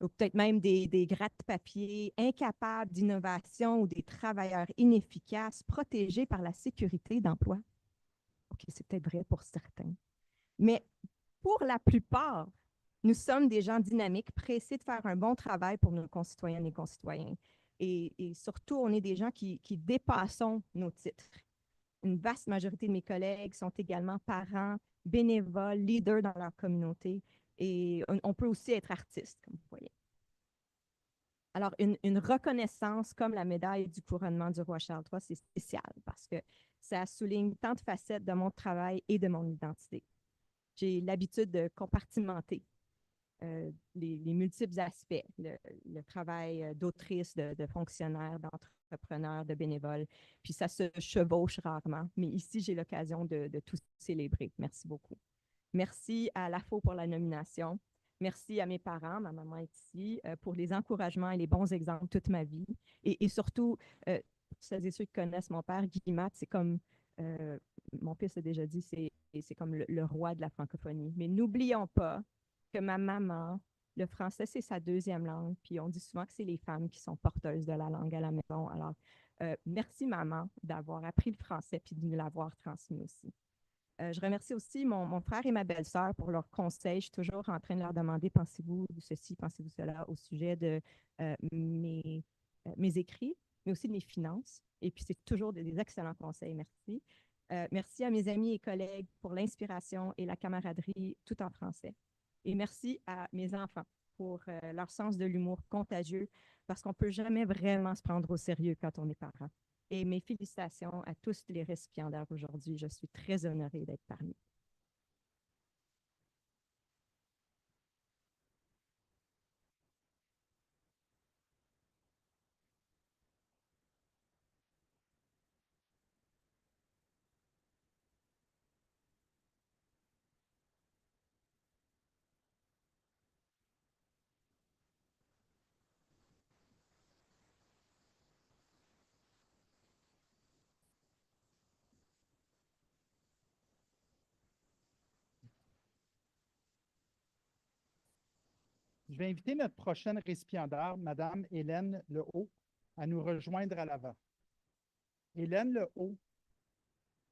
S14: ou peut-être même des gratte-papiers incapables d'innovation ou des travailleurs inefficaces protégés par la sécurité d'emploi. OK, c'est peut-être vrai pour certains. Mais pour la plupart, nous sommes des gens dynamiques, pressés de faire un bon travail pour nos concitoyennes et concitoyens. Et surtout, on est des gens qui dépassons nos titres. Une vaste majorité de mes collègues sont également parents, bénévoles, leaders dans leur communauté. Et on peut aussi être artiste, comme vous voyez. Alors, une reconnaissance comme la médaille du couronnement du roi Charles III, c'est spécial parce que ça souligne tant de facettes de mon travail et de mon identité. J'ai l'habitude de compartimenter les multiples aspects, le travail d'autrice, de fonctionnaire, d'entrepreneur, de bénévole, puis ça se chevauche rarement, mais ici, j'ai l'occasion de tout célébrer. Merci beaucoup. Merci à l'AFO pour la nomination. Merci à mes parents, ma maman est ici, pour les encouragements et les bons exemples toute ma vie. Et surtout, pour celles et ceux qui connaissent mon père, Guy Matt, c'est comme, mon fils a déjà dit, c'est comme le roi de la francophonie. Mais n'oublions pas que ma maman, le français, c'est sa deuxième langue, puis on dit souvent que c'est les femmes qui sont porteuses de la langue à la maison. Alors, merci maman d'avoir appris le français puis de nous l'avoir transmis aussi. Je remercie aussi mon frère et ma belle-sœur pour leurs conseils. Je suis toujours en train de leur demander, pensez-vous ceci, pensez-vous cela au sujet de mes écrits, mais aussi de mes finances. Et puis, c'est toujours des excellents conseils. Merci. Merci à mes amis et collègues pour l'inspiration et la camaraderie tout en français. Et merci à mes enfants pour leur sens de l'humour contagieux parce qu'on ne peut jamais vraiment se prendre au sérieux quand on est parent. Et mes félicitations à tous les récipiendaires aujourd'hui. Je suis très honorée d'être parmi eux.
S3: Je vais inviter notre prochaine récipiendaire, Mme Hélène Lehaut, à nous rejoindre à l'avant. Hélène Lehaut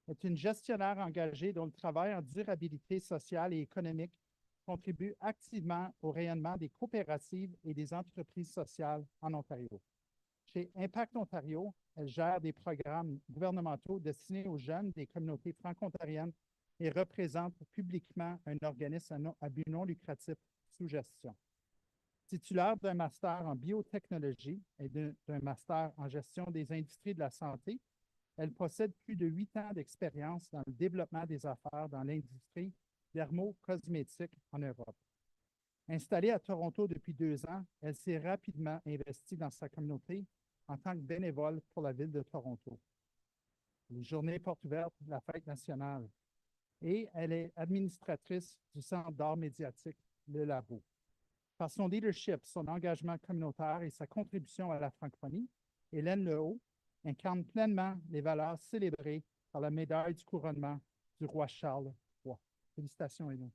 S3: est une gestionnaire engagée dont le travail en durabilité sociale et économique contribue activement au rayonnement des coopératives et des entreprises sociales en Ontario. Chez Impact Ontario, elle gère des programmes gouvernementaux destinés aux jeunes des communautés franco-ontariennes et représente publiquement un organisme à but non lucratif sous gestion. Titulaire d'un master en biotechnologie et d'un master en gestion des industries de la santé, elle possède plus de 8 ans d'expérience dans le développement des affaires dans l'industrie dermo-cosmétique en Europe. Installée à Toronto depuis 2 ans, elle s'est rapidement investie dans sa communauté en tant que bénévole pour la ville de Toronto. Les journées portes ouvertes de la fête nationale. Et elle est administratrice du Centre d'art médiatique Le Labo. Par son leadership, son engagement communautaire et sa contribution à la francophonie, Hélène Lehaut incarne pleinement les valeurs célébrées par la médaille du couronnement du roi Charles III. Félicitations, Hélène.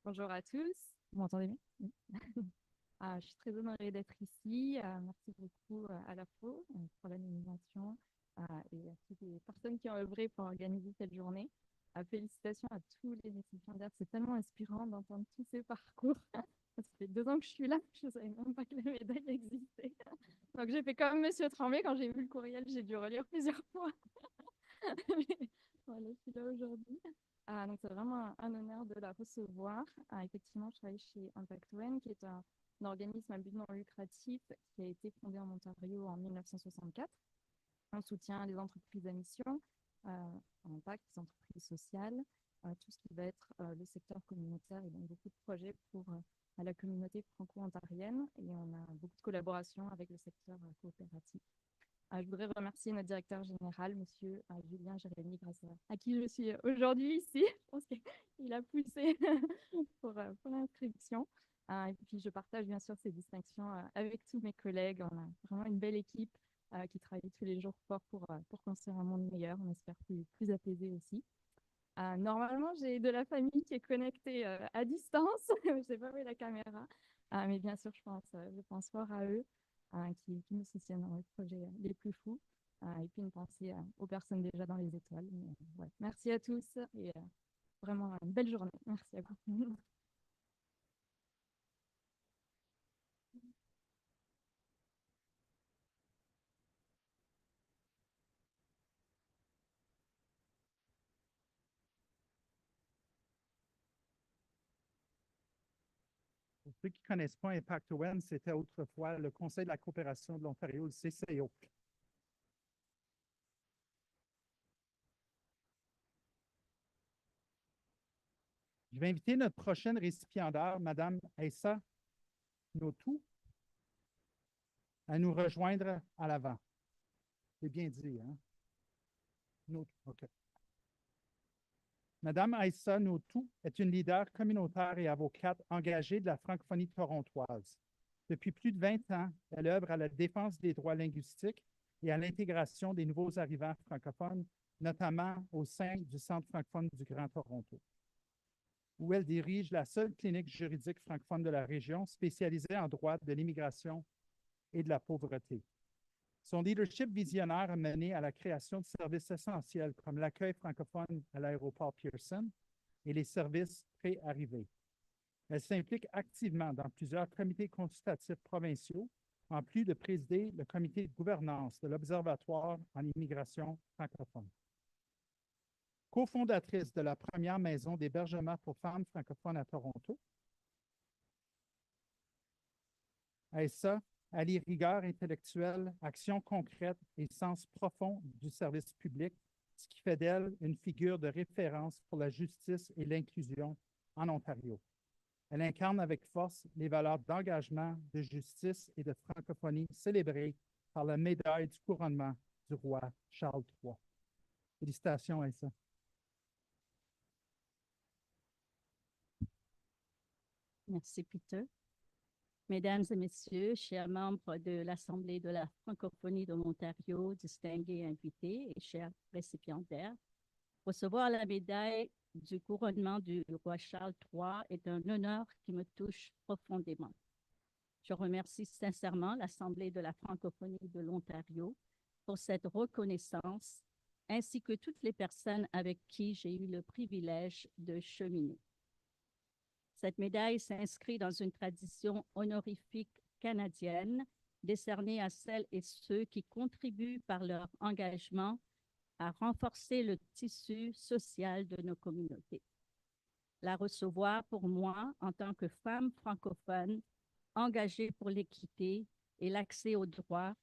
S15: Bonjour à tous. Vous m'entendez bien? Oui. Je suis très honorée d'être ici. Merci beaucoup à la FO pour la nomination et à toutes les personnes qui ont œuvré pour organiser cette journée. Félicitations à tous les récipiendaires. C'est tellement inspirant d'entendre tous ces parcours. Ça fait 2 ans que je suis là. Je ne savais même pas que la médaille existait. Donc j'ai fait comme Monsieur Tremblay. Quand j'ai vu le courriel, j'ai dû relire plusieurs fois. Mais voilà, je suis là aujourd'hui. Donc c'est vraiment un honneur de la recevoir. Effectivement, je travaille chez Impact One, qui est un organisme à but non lucratif qui a été fondé en Ontario en 1964. On soutient les entreprises à mission, impact, les entreprises sociales, tout ce qui va être le secteur communautaire et donc beaucoup de projets pour la communauté franco-ontarienne et on a beaucoup de collaborations avec le secteur coopératif. Je voudrais remercier notre directeur général, Monsieur Julien Jérémy, grâce à qui je suis aujourd'hui ici. Je pense qu'il a poussé pour l'inscription. Et puis, je partage bien sûr ces distinctions avec tous mes collègues. On a vraiment une belle équipe qui travaille tous les jours fort pour construire un monde meilleur. On espère plus apaisé aussi. Normalement, j'ai de la famille qui est connectée à distance. Je ne sais pas où est la caméra. Mais bien sûr, je pense fort à eux. Qui nous soutiennent dans les projets les plus fous. Et puis une pensée aux personnes déjà dans les étoiles. Mais, ouais. Merci à tous et vraiment une belle journée. Merci à vous.
S3: Pour ceux qui ne connaissent pas Impact One, c'était autrefois le Conseil de la coopération de l'Ontario, le CCO. Je vais inviter notre prochaine récipiendaire, Mme Aissa Notou, à nous rejoindre à l'avant. C'est bien dit, hein? Notou, OK. Madame Aissa Notou est une leader communautaire et avocate engagée de la francophonie torontoise. Depuis plus de 20 ans, elle œuvre à la défense des droits linguistiques et à l'intégration des nouveaux arrivants francophones, notamment au sein du Centre francophone du Grand Toronto, où elle dirige la seule clinique juridique francophone de la région spécialisée en droit de l'immigration et de la pauvreté. Son leadership visionnaire a mené à la création de services essentiels comme l'accueil francophone à l'aéroport Pearson et les services pré-arrivés. Elle s'implique activement dans plusieurs comités consultatifs provinciaux, en plus de présider le comité de gouvernance de l'Observatoire en immigration francophone. Cofondatrice de la première maison d'hébergement pour femmes francophones à Toronto, Aissa allie rigueur intellectuelle, action concrète et sens profond du service public, ce qui fait d'elle une figure de référence pour la justice et l'inclusion en Ontario. Elle incarne avec force les valeurs d'engagement, de justice et de francophonie célébrées par la médaille du couronnement du roi Charles III. Félicitations, Aissa.
S9: Merci, Peter. Mesdames et messieurs, chers membres de l'Assemblée de la francophonie de l'Ontario, distingués invités et chers récipiendaires, recevoir la médaille du couronnement du roi Charles III est un honneur qui me touche profondément. Je remercie sincèrement l'Assemblée de la francophonie de l'Ontario pour cette reconnaissance, ainsi que toutes les personnes avec qui j'ai eu le privilège de cheminer. Cette médaille s'inscrit dans une tradition honorifique canadienne décernée à celles et ceux qui contribuent par leur engagement à renforcer le tissu social de nos communautés. La recevoir pour moi, en tant que femme francophone engagée pour l'équité et l'accès aux droits,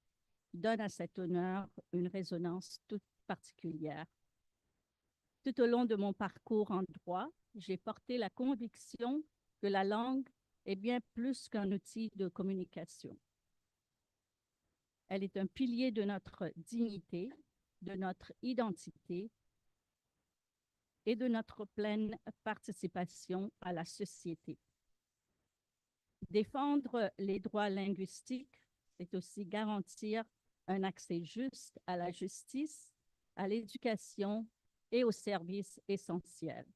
S9: donne à cet honneur une résonance toute particulière. Tout au long de mon parcours en droit, j'ai porté la conviction que la langue
S2: est bien plus qu'un outil de communication. Elle est un pilier de notre dignité, de notre identité et de notre pleine participation à la société. Défendre les droits linguistiques, c'est aussi garantir un accès juste à la justice, à l'éducation et aux services essentiels.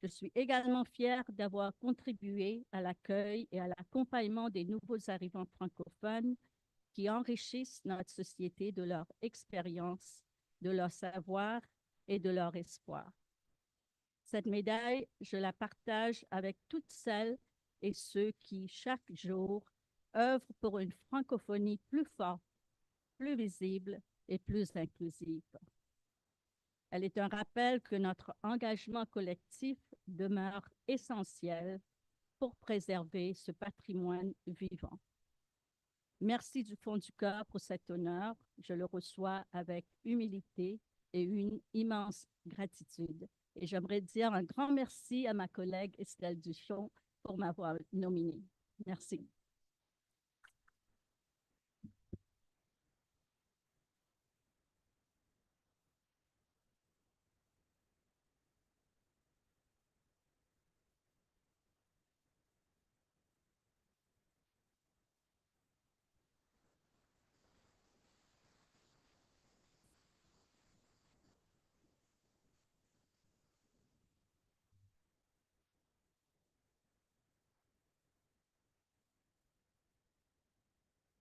S2: Je suis également fière d'avoir contribué à l'accueil et à l'accompagnement des nouveaux arrivants francophones qui enrichissent notre société de leur expérience, de leur savoir et de leur espoir. Cette médaille, je la partage avec toutes celles et ceux qui, chaque jour, œuvrent pour une francophonie plus forte, plus visible et plus inclusive. Elle est un rappel que notre engagement collectif demeure essentiel pour préserver ce patrimoine vivant. Merci du fond du cœur pour cet honneur. Je le reçois avec humilité et une immense gratitude. Et j'aimerais dire un grand merci à ma collègue Estelle Duchon pour m'avoir nominée. Merci.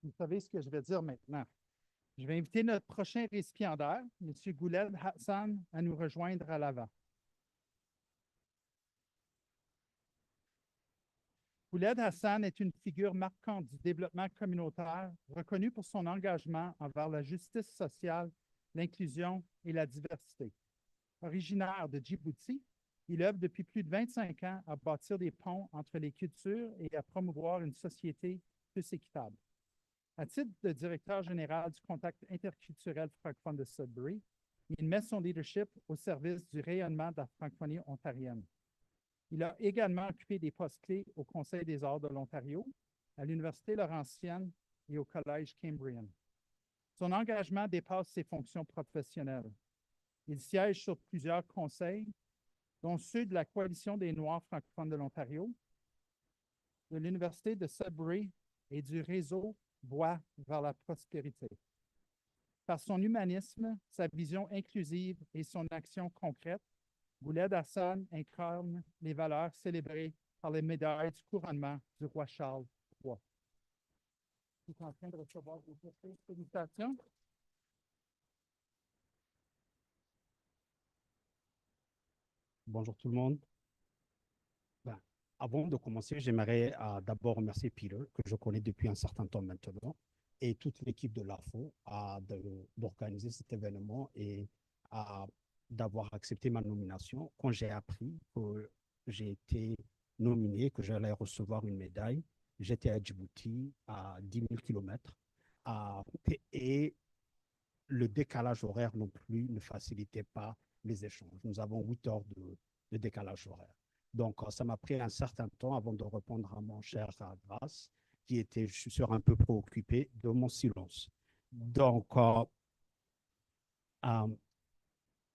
S3: Vous savez ce que je vais dire maintenant. Je vais inviter notre prochain récipiendaire, M. Gouled Hassan, à nous rejoindre à l'avant. Gouled Hassan est une figure marquante du développement communautaire, reconnue pour son engagement envers la justice sociale, l'inclusion et la diversité. Originaire de Djibouti, il œuvre depuis plus de 25 ans à bâtir des ponts entre les cultures et à promouvoir une société plus équitable. À titre de directeur général du Contact interculturel francophone de Sudbury, il met son leadership au service du rayonnement de la francophonie ontarienne. Il a également occupé des postes clés au Conseil des arts de l'Ontario, à l'Université Laurentienne et au Collège Cambrian. Son engagement dépasse ses fonctions professionnelles. Il siège sur plusieurs conseils, dont ceux de la Coalition des Noirs francophones de l'Ontario, de l'Université de Sudbury et du réseau Voix vers la prospérité. Par son humanisme, sa vision inclusive et son action concrète, Gouled Hassan incarne les valeurs célébrées par les médailles du couronnement du roi Charles III. Je suis en train de recevoir vos félicitations.
S16: Bonjour tout le monde. Avant de commencer, j'aimerais d'abord remercier Peter, que je connais depuis un certain temps maintenant, et toute l'équipe de l'AFO d'organiser cet événement et d'avoir accepté ma nomination. Quand j'ai appris que j'ai été nominé, que j'allais recevoir une médaille, j'étais à Djibouti, à 10 000 km, et le décalage horaire non plus ne facilitait pas les échanges. Nous avons 8 heures de décalage horaire. Donc, ça m'a pris un certain temps avant de répondre à mon cher Grace, qui était, je suis sûr, un peu préoccupé de mon silence. Donc,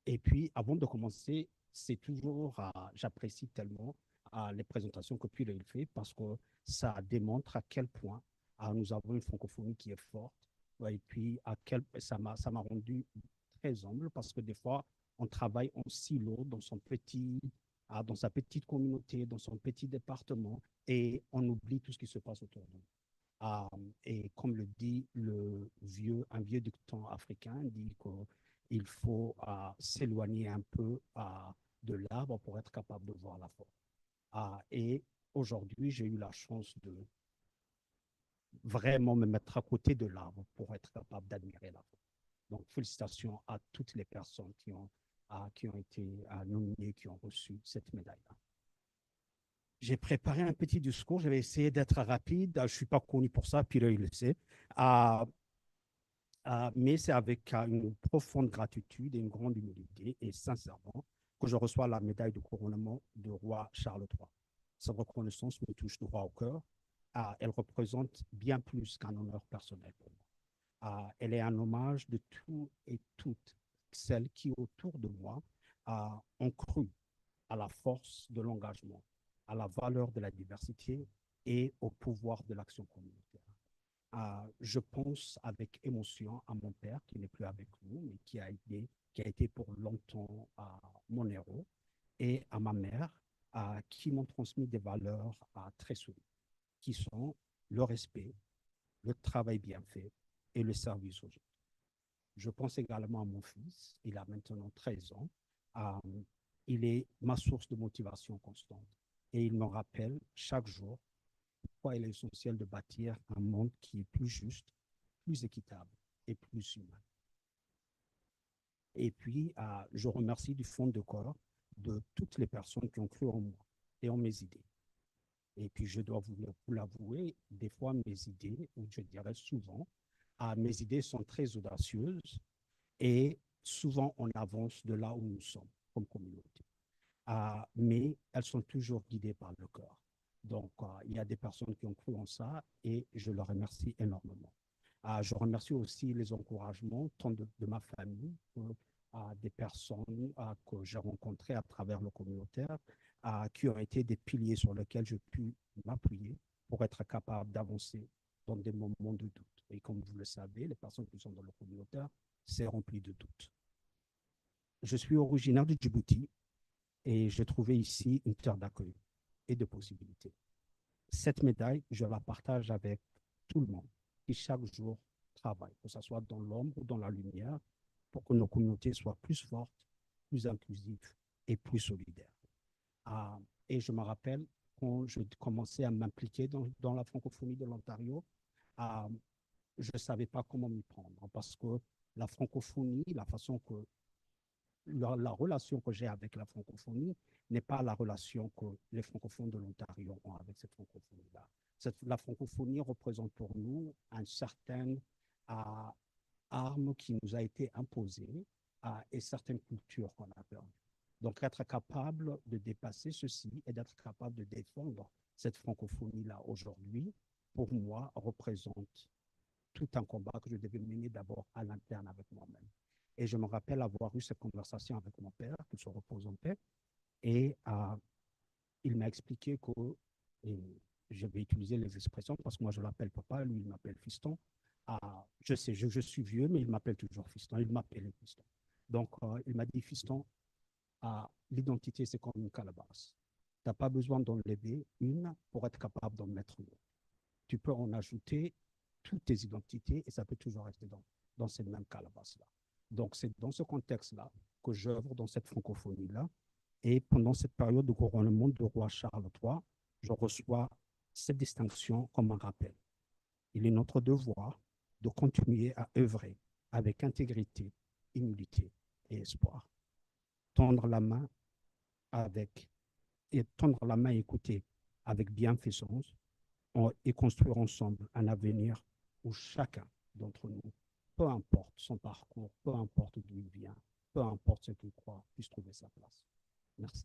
S16: et puis, avant de commencer, c'est toujours, j'apprécie tellement les présentations que Peter fait parce que ça démontre à quel point nous avons une francophonie qui est forte. Et puis, ça m'a rendu très humble parce que des fois, on travaille en silo dans dans sa petite communauté, dans son petit département, et on oublie tout ce qui se passe autour de nous. Et comme le dit un vieux dicton africain, dit qu'il faut s'éloigner un peu de l'arbre pour être capable de voir la forêt. Et aujourd'hui, j'ai eu la chance de vraiment me mettre à côté de l'arbre pour être capable d'admirer la forêt. Donc, félicitations à toutes les personnes qui ont été nominées, qui ont reçu cette médaille-là. J'ai préparé un petit discours, je vais essayer d'être rapide. Je ne suis pas connu pour ça, puis là, il le sait. Mais c'est avec une profonde gratitude et une grande humilité, et sincèrement, que je reçois la médaille de couronnement du roi Charles III. Cette reconnaissance me touche droit au cœur. Elle représente bien plus qu'un honneur personnel pour moi. Elle est un hommage de tous et toutes celles qui, autour de moi, ont cru à la force de l'engagement, à la valeur de la diversité et au pouvoir de l'action communautaire. Je pense avec émotion à mon père qui n'est plus avec nous, mais qui a été pour longtemps mon héros, et à ma mère qui m'ont transmis des valeurs très solides, qui sont le respect, le travail bien fait et le service aux autres. Je pense également à mon fils, il a maintenant 13 ans. Il est ma source de motivation constante et il me rappelle chaque jour pourquoi il est essentiel de bâtir un monde qui est plus juste, plus équitable et plus humain. Et puis, je remercie du fond de cœur de toutes les personnes qui ont cru en moi et en mes idées. Et puis, je dois vous l'avouer, des fois, mes idées, ou je dirais souvent, mes idées sont très audacieuses et souvent, on avance de là où nous sommes comme communauté. Mais elles sont toujours guidées par le cœur. Donc, il y a des personnes qui ont cru en ça et je leur remercie énormément. Je remercie aussi les encouragements tant de ma famille que des personnes que j'ai rencontrées à travers le communautaire qui ont été des piliers sur lesquels j'ai pu m'appuyer pour être capable d'avancer dans des moments de doute. Et comme vous le savez, les personnes qui sont dans le communautaire, c'est rempli de doutes. Je suis originaire du Djibouti et j'ai trouvé ici une terre d'accueil et de possibilités. Cette médaille, je la partage avec tout le monde qui chaque jour travaille, que ce soit dans l'ombre ou dans la lumière, pour que nos communautés soient plus fortes, plus inclusives et plus solidaires. Et je me rappelle, quand je commençais à m'impliquer dans la francophonie de l'Ontario, je ne savais pas comment m'y prendre parce que la francophonie, la façon que la relation que j'ai avec la francophonie n'est pas la relation que les francophones de l'Ontario ont avec cette francophonie-là. La francophonie représente pour nous une certaine arme qui nous a été imposée et certaines cultures qu'on a perdues. Donc, être capable de dépasser ceci et d'être capable de défendre cette francophonie-là aujourd'hui, pour moi, représente tout un combat que je devais mener d'abord à l'interne avec moi-même. Et je me rappelle avoir eu cette conversation avec mon père, qui se repose en paix, et il m'a expliqué que, et je vais utiliser les expressions parce que moi je l'appelle papa, lui il m'appelle fiston. Je sais, je suis vieux, mais il m'appelle toujours fiston, il m'appelle fiston. Donc il m'a dit, fiston, l'identité c'est comme une calebasse. Tu n'as pas besoin d'enlever une pour être capable d'en mettre une. Tu peux en ajouter toutes tes identités et ça peut toujours rester dans cette même calebasse-là. Donc, c'est dans ce contexte-là que j'œuvre dans cette francophonie-là. Et pendant cette période de couronnement du roi Charles III, je reçois cette distinction comme un rappel. Il est notre devoir de continuer à œuvrer avec intégrité, humilité et espoir. Tendre la main et écouter avec bienfaisance et construire ensemble un avenir où chacun d'entre nous, peu importe son parcours, peu importe d'où il vient, peu importe ce qu'il croit, puisse trouver sa place. Merci.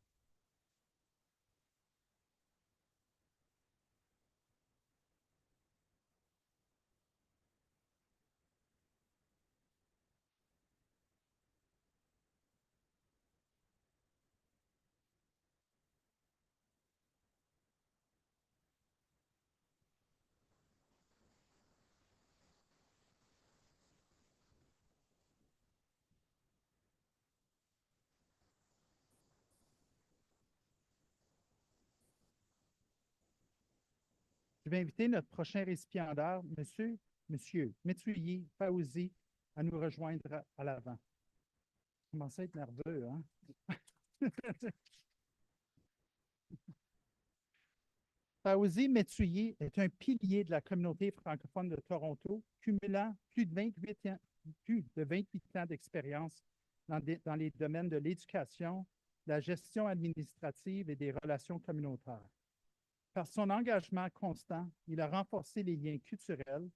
S3: Je vais inviter notre prochain récipiendaire, Monsieur Metsuyi Faouzi, à nous rejoindre à l'avant. Je commence à être nerveux, hein? Faouzi Metsuyi est un pilier de la communauté francophone de Toronto, cumulant plus de 28 ans d'expérience dans les domaines de l'éducation, la gestion administrative et des relations communautaires. Par son engagement constant, il a renforcé les liens culturels,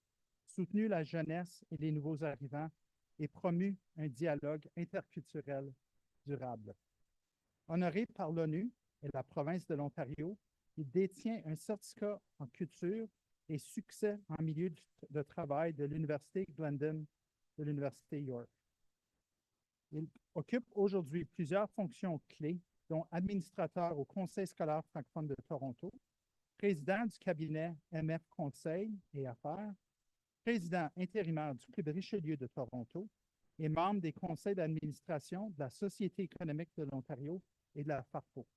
S3: soutenu la jeunesse et les nouveaux arrivants et promu un dialogue interculturel durable. Honoré par l'ONU et la province de l'Ontario, Il détient un certificat en culture et succès en milieu de travail de l'Université Glendon de l'Université York. Il occupe aujourd'hui plusieurs fonctions clés, dont administrateur au Conseil scolaire francophone de Toronto, président du cabinet MF Conseil et Affaires, président intérimaire du Club Richelieu de Toronto et membre des conseils d'administration de la Société économique de l'Ontario et de la FARPO.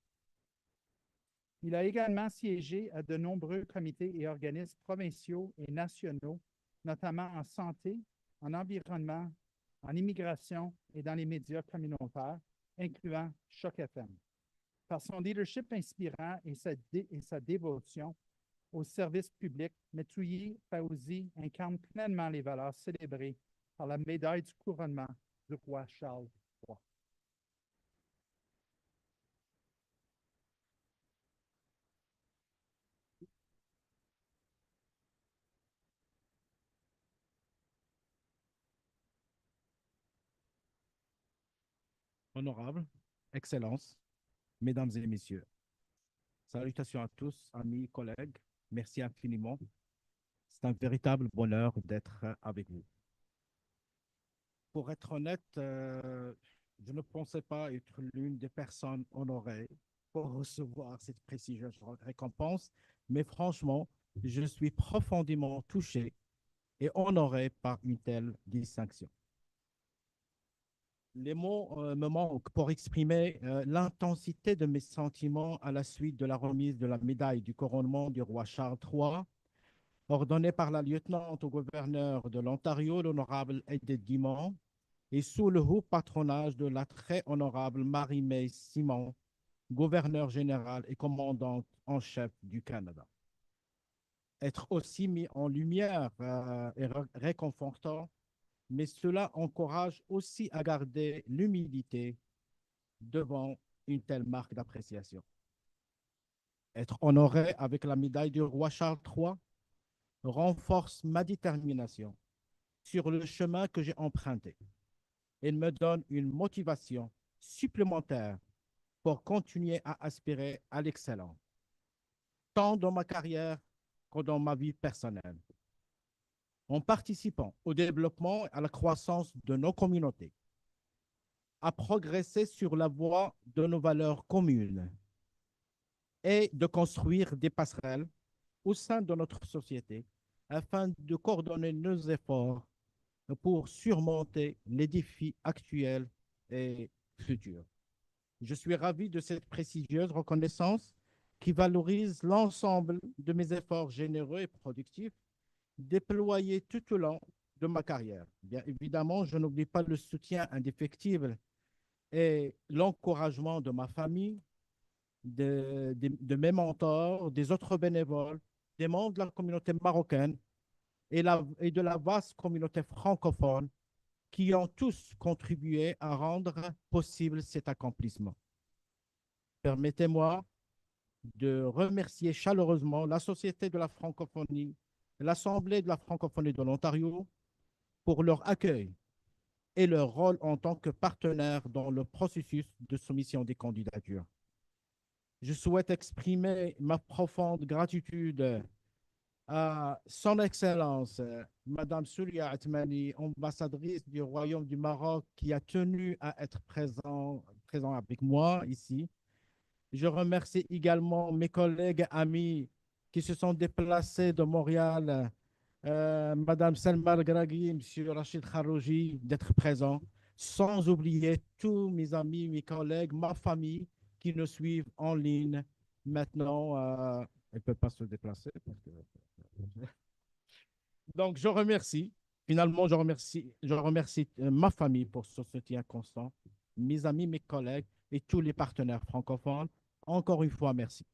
S3: Il a également siégé à de nombreux comités et organismes provinciaux et nationaux, notamment en santé, en environnement, en immigration et dans les médias communautaires, incluant Choc FM. Par son leadership inspirant et sa dévotion au service public, Metouyi Faouzi incarne pleinement les valeurs célébrées par la médaille du couronnement du roi Charles III.
S16: Honorable, Excellences, Mesdames et Messieurs, salutations à tous, amis, collègues, merci infiniment. C'est un véritable bonheur d'être avec vous. Pour être honnête, je ne pensais pas être l'une des personnes honorées pour recevoir cette prestigieuse récompense, mais franchement, je suis profondément touché et honoré par une telle distinction. Les mots me manquent pour exprimer l'intensité de mes sentiments à la suite de la remise de la médaille du couronnement du roi Charles III, ordonnée par la lieutenante au gouverneur de l'Ontario, l'honorable Edith Guimond, et sous le haut patronage de la très honorable Marie-May Simon, gouverneure générale et commandante en chef du Canada. Être aussi mis en lumière est réconfortant, mais cela encourage aussi à garder l'humilité devant une telle marque d'appréciation. Être honoré avec la médaille du roi Charles III renforce ma détermination sur le chemin que j'ai emprunté et me donne une motivation supplémentaire pour continuer à aspirer à l'excellence, tant dans ma carrière que dans ma vie personnelle, en participant au développement et à la croissance de nos communautés, à progresser sur la voie de nos valeurs communes et de construire des passerelles au sein de notre société afin de coordonner nos efforts pour surmonter les défis actuels et futurs. Je suis ravi de cette prestigieuse reconnaissance qui valorise l'ensemble de mes efforts généreux et productifs déployés tout au long de ma carrière. Bien évidemment, je n'oublie pas le soutien indéfectible et l'encouragement de ma famille, de mes mentors, des autres bénévoles, des membres de la communauté marocaine et de la vaste communauté francophone qui ont tous contribué à rendre possible cet accomplissement. Permettez-moi de remercier chaleureusement la Société de la francophonie, l'Assemblée de la francophonie de l'Ontario pour leur accueil et leur rôle en tant que partenaire dans le processus de soumission des candidatures. Je souhaite exprimer ma profonde gratitude à Son Excellence, Madame Soulia Atmani, ambassadrice du Royaume du Maroc, qui a tenu à être présent avec moi ici. Je remercie également mes collègues amis qui se sont déplacés de Montréal, Madame Selma Al-Graghi, Monsieur Rachid Kharouji, d'être présents, sans oublier tous mes amis, mes collègues, ma famille qui nous suivent en ligne. Maintenant, elle ne peut pas se déplacer. Donc, je remercie. Finalement, je remercie ma famille pour ce soutien constant, mes amis, mes collègues et tous les partenaires francophones. Encore une fois, merci.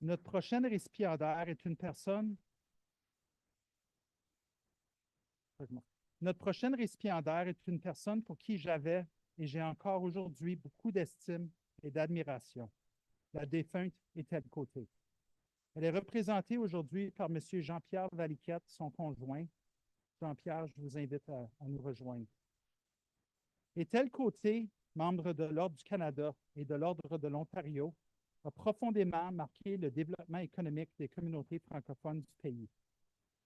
S3: Notre prochaine récipiendaire est une personne. Notre prochaine récipiendaire est une personne pour qui j'avais et j'ai encore aujourd'hui beaucoup d'estime et d'admiration. La défunte Ethel Côté. Elle est représentée aujourd'hui par M. Jean-Pierre Valiquette, son conjoint. Jean-Pierre, je vous invite à nous rejoindre. Ethel Côté, membre de l'Ordre du Canada et de l'Ordre de l'Ontario, a profondément marqué le développement économique des communautés francophones du pays.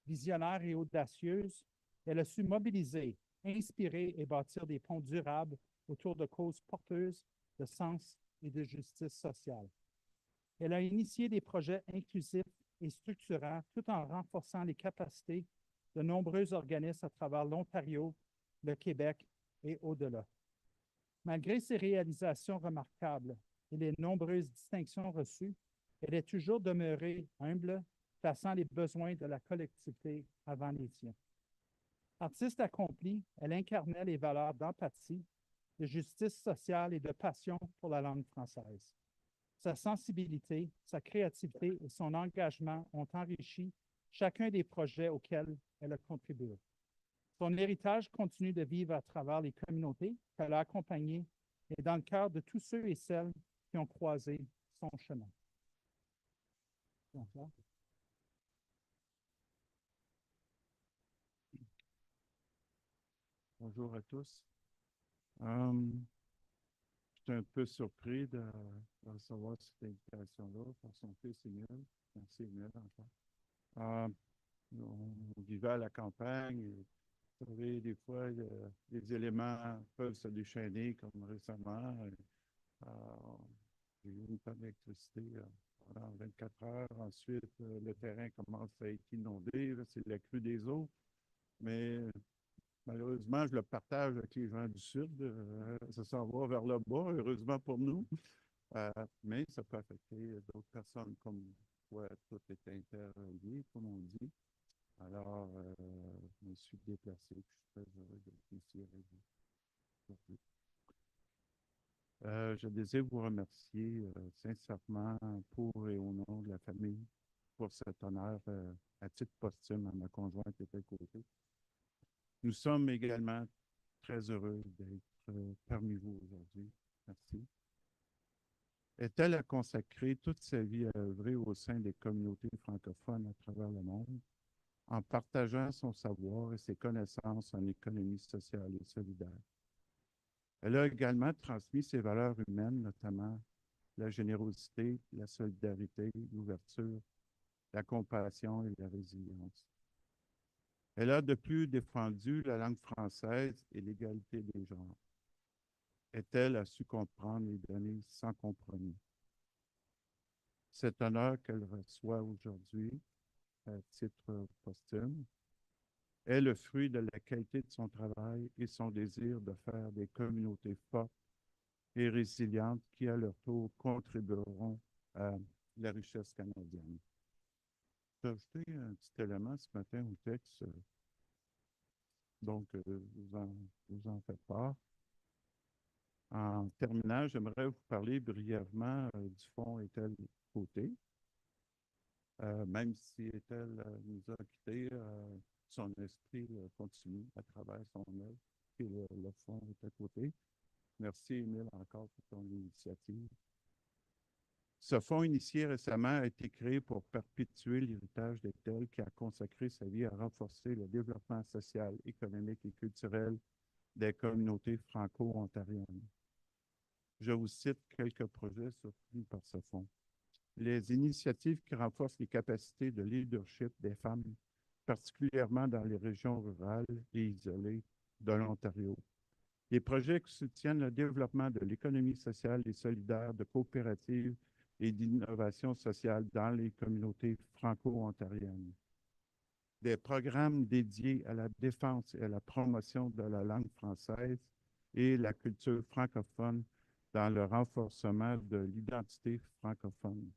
S3: Visionnaire et audacieuse, elle a su mobiliser, inspirer et bâtir des ponts durables autour de causes porteuses de sens et de justice sociale. Elle a initié des projets inclusifs et structurants tout en renforçant les capacités de nombreux organismes à travers l'Ontario, le Québec et au-delà. Malgré ses réalisations remarquables et les nombreuses distinctions reçues, elle est toujours demeurée humble, plaçant les besoins de la collectivité avant les siens. Artiste accomplie, elle incarnait les valeurs d'empathie, de justice sociale et de passion pour la langue française. Sa sensibilité, sa créativité et son engagement ont enrichi chacun des projets auxquels elle a contribué. Son héritage continue de vivre à travers les communautés qu'elle a accompagnées et dans le cœur de tous ceux et celles qui ont croisé son chemin.
S17: Bonjour à tous. J'étais un peu surpris de recevoir cette invitation-là par son fils Émile. Merci Émile encore. On vivait à la campagne. Et, vous savez, des fois, les éléments peuvent se déchaîner, comme récemment. J'ai eu une panne d'électricité pendant 24 heures. Ensuite, le terrain commence à être inondé. C'est la crue des eaux. Mais malheureusement, je le partage avec les gens du Sud. Ça s'en va vers le bas, heureusement pour nous. Mais ça peut affecter d'autres personnes comme toi. Tout est interrelié, comme on dit. Alors, je me suis déplacé. Je suis très heureux d'être ici avec vous. Je désire vous remercier sincèrement pour et au nom de la famille pour cet honneur à titre posthume à ma conjointe qui était à côté. Nous sommes également très heureux d'être parmi vous aujourd'hui. Merci. Ethel a consacré toute sa vie à œuvrer au sein des communautés francophones à travers le monde, en partageant son savoir et ses connaissances en économie sociale et solidaire. Elle a également transmis ses valeurs humaines, notamment la générosité, la solidarité, l'ouverture, la compassion et la résilience. Elle a de plus défendu la langue française et l'égalité des genres. Ethel a su comprendre et donner sans compromis. Cet honneur qu'elle reçoit aujourd'hui, à titre posthume, est le fruit de la qualité de son travail et son désir de faire des communautés fortes et résilientes qui, à leur tour, contribueront à la richesse canadienne. J'ai ajouté un petit élément ce matin au texte, donc vous en faites part. En terminant, j'aimerais vous parler brièvement du fonds Ethel Côté. Même si Ethel nous a quittés, son esprit continue à travers son œuvre et le fonds est à côté. Merci, Émile, encore pour ton initiative. Ce fonds initié récemment a été créé pour perpétuer l'héritage d'Ethel qui a consacré sa vie à renforcer le développement social, économique et culturel des communautés franco-ontariennes. Je vous cite quelques projets soutenus par ce fonds. Les initiatives qui renforcent les capacités de leadership des femmes, particulièrement dans les régions rurales et isolées de l'Ontario. Les projets qui soutiennent le développement de l'économie sociale et solidaire, de coopératives et d'innovation sociale dans les communautés franco-ontariennes. Des programmes dédiés à la défense et à la promotion de la langue française et la culture francophone dans le renforcement de l'identité francophone.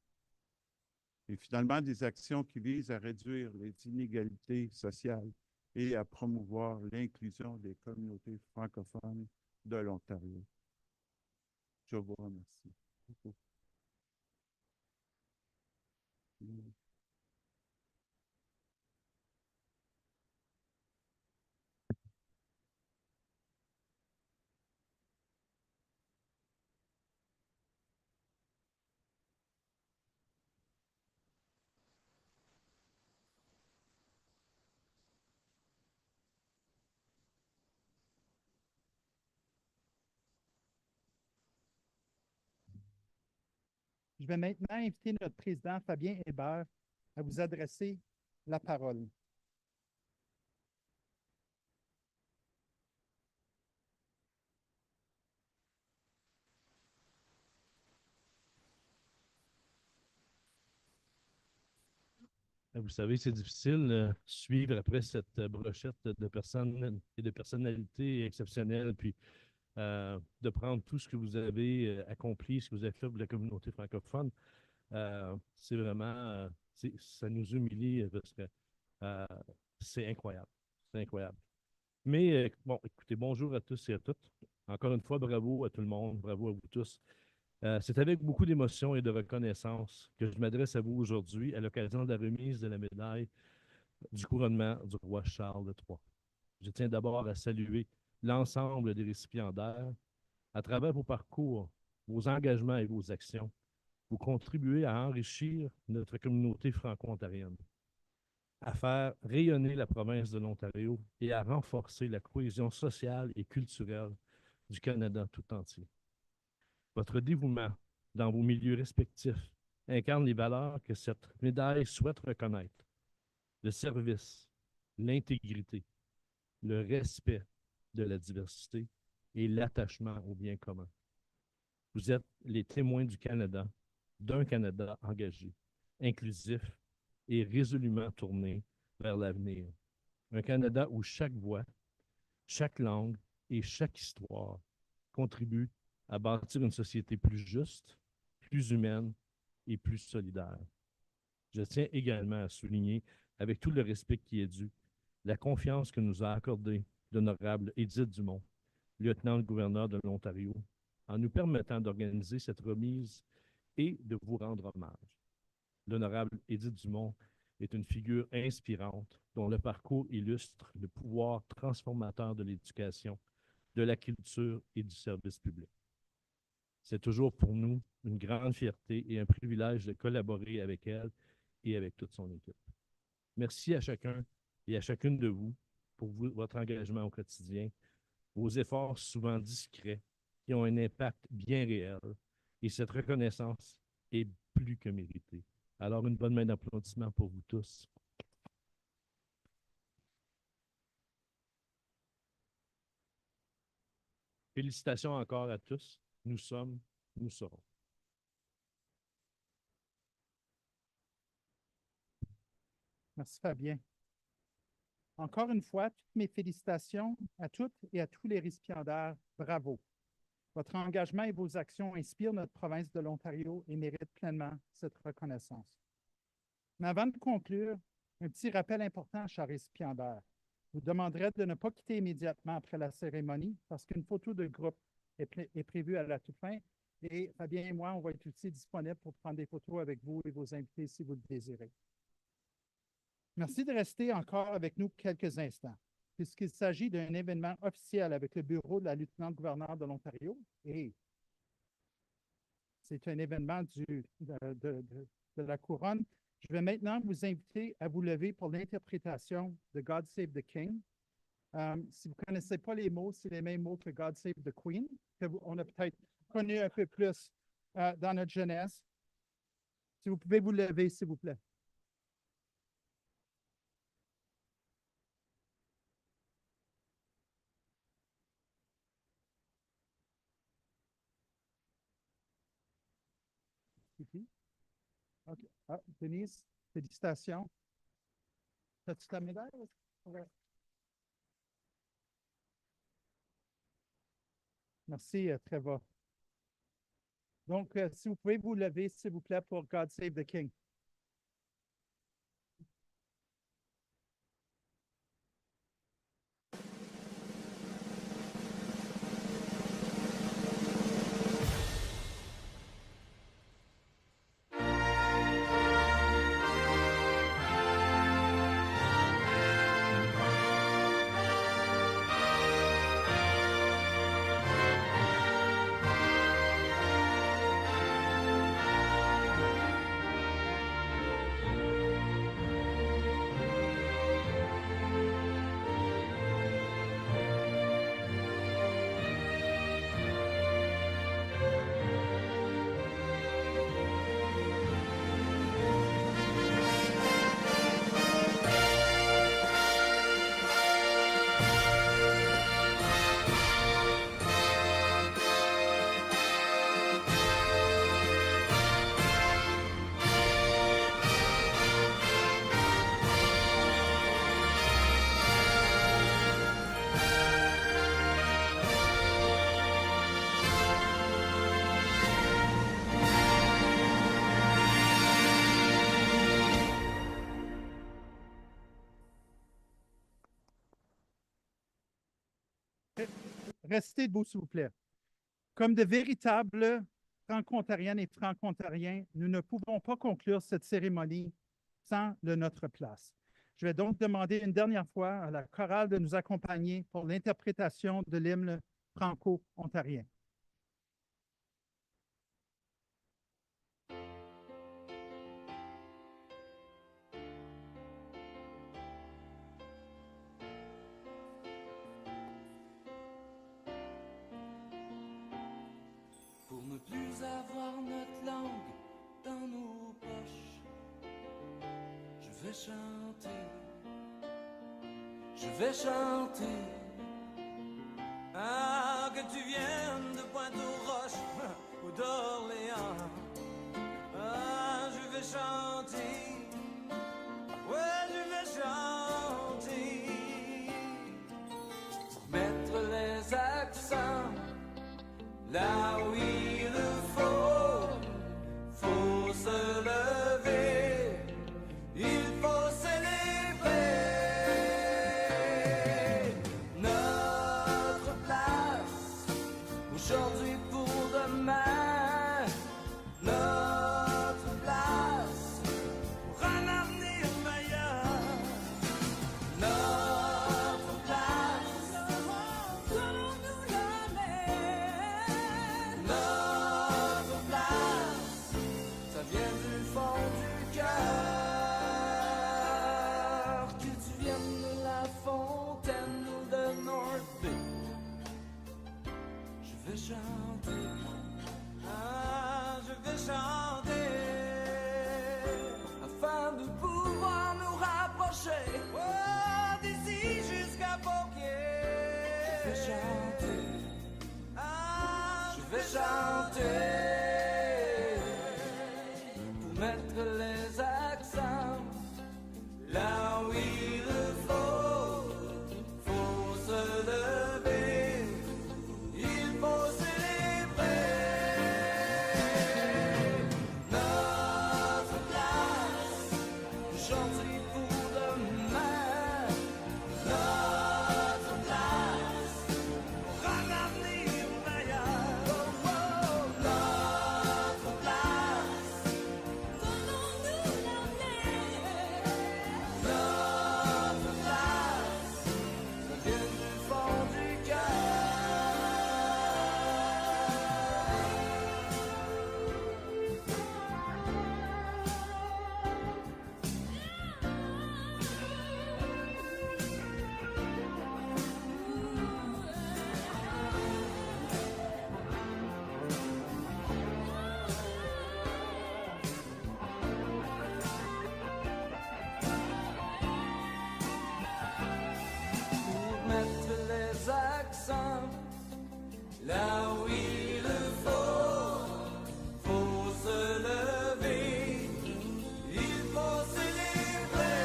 S17: Et finalement, des actions qui visent à réduire les inégalités sociales et à promouvoir l'inclusion des communautés francophones de l'Ontario. Je vous remercie.
S3: Je vais maintenant inviter notre président Fabien Hébert à vous adresser la parole.
S18: Vous savez, c'est difficile de suivre après cette brochette de personnes et de personnalités exceptionnelles, puis de prendre tout ce que vous avez accompli, ce que vous avez fait pour la communauté francophone. C'est vraiment, ça nous humilie parce que c'est incroyable. C'est incroyable. Mais bon, écoutez, bonjour à tous et à toutes. Encore une fois, bravo à tout le monde, bravo à vous tous. C'est avec beaucoup d'émotion et de reconnaissance que je m'adresse à vous aujourd'hui à l'occasion de la remise de la médaille du couronnement du roi Charles III. Je tiens d'abord à saluer l'ensemble des récipiendaires. À travers vos parcours, vos engagements et vos actions, vous contribuez à enrichir notre communauté franco-ontarienne, à faire rayonner la province de l'Ontario et à renforcer la cohésion sociale et culturelle du Canada tout entier. Votre dévouement dans vos milieux respectifs incarne les valeurs que cette médaille souhaite reconnaître. Le service, l'intégrité, le respect de la diversité et l'attachement au bien commun. Vous êtes les témoins du Canada, d'un Canada engagé, inclusif et résolument tourné vers l'avenir. Un Canada où chaque voix, chaque langue et chaque histoire contribuent à bâtir une société plus juste, plus humaine et plus solidaire. Je tiens également à souligner, avec tout le respect qui est dû, la confiance que nous a accordée l'honorable Édith Dumont, lieutenant-gouverneur de l'Ontario, en nous permettant d'organiser cette remise et de vous rendre hommage. L'honorable Édith Dumont est une figure inspirante dont le parcours illustre le pouvoir transformateur de l'éducation, de la culture et du service public. C'est toujours pour nous une grande fierté et un privilège de collaborer avec elle et avec toute son équipe. Merci à chacun et à chacune de vous pour votre engagement au quotidien, vos efforts souvent discrets qui ont un impact bien réel et cette reconnaissance est plus que méritée. Alors, une bonne main d'applaudissement pour vous tous. Félicitations encore à tous. Nous sommes, nous serons.
S3: Merci Fabien. Encore une fois, toutes mes félicitations à toutes et à tous les récipiendaires. Bravo. Votre engagement et vos actions inspirent notre province de l'Ontario et méritent pleinement cette reconnaissance. Mais avant de conclure, un petit rappel important, chers récipiendaires. Je vous demanderai de ne pas quitter immédiatement après la cérémonie parce qu'une photo de groupe est prévue à la toute fin et Fabien et moi, on va être aussi disponibles pour prendre des photos avec vous et vos invités si vous le désirez. Merci de rester encore avec nous quelques instants, puisqu'il s'agit d'un événement officiel avec le bureau de la lieutenant-gouverneure de l'Ontario et c'est un événement de la couronne. Je vais maintenant vous inviter à vous lever pour l'interprétation de God Save the King. Si vous ne connaissez pas les mots, c'est les mêmes mots que God Save the Queen, qu'on a peut-être connu un peu plus dans notre jeunesse. Si vous pouvez vous lever, s'il vous plaît. Okay. Ah, Denise, félicitations. As-tu ta médaille? Ouais. Merci, Trevor. Donc, si vous pouvez vous lever, s'il vous plaît, pour God Save the King. Restez debout, s'il vous plaît. Comme de véritables Franco-Ontariennes et Franco-Ontariens, nous ne pouvons pas conclure cette cérémonie sans notre place. Je vais donc demander une dernière fois à la chorale de nous accompagner pour l'interprétation de l'hymne franco-ontarien.
S1: Pour ne plus avoir notre langue dans nos poches, je vais chanter, je vais chanter. Ah, que tu viennes de Pointe-aux-Roches ou d'Orléans, ah, je vais chanter, ouais, je vais chanter. Mettre les accents là où il le faut se lever, il faut célébrer notre place, aujourd'hui pour demain, notre place pour un avenir meilleur, notre place, donnons-nous la main. Notre place, ça vient du fond du cœur. Que tu viennes de la fontaine ou de North Bay, je vais chanter, ah, je vais chanter, afin de pouvoir nous rapprocher, oh, d'ici jusqu'à Beauquier. Je vais chanter, ah, je vais chanter, pour mettre les accents là où il le faut se lever, il faut célébrer notre place, aujourd'hui pour demain, notre place pour un avenir meilleur, oh, oh, notre place, donnons-nous la main, notre place, ça vient du fond du cœur. Pour mettre les accents là où il le faut se lever, il faut célébrer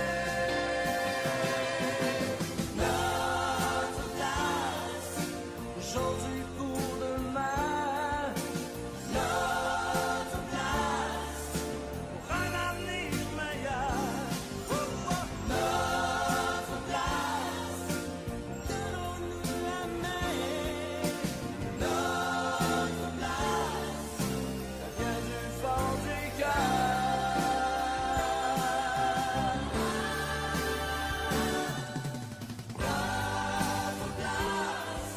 S1: notre place, aujourd'hui pour demain, notre place pour un avenir meilleur, oh, oh, notre place, donnons-nous la main, notre place, ça vient du fond du cœur. Notre place,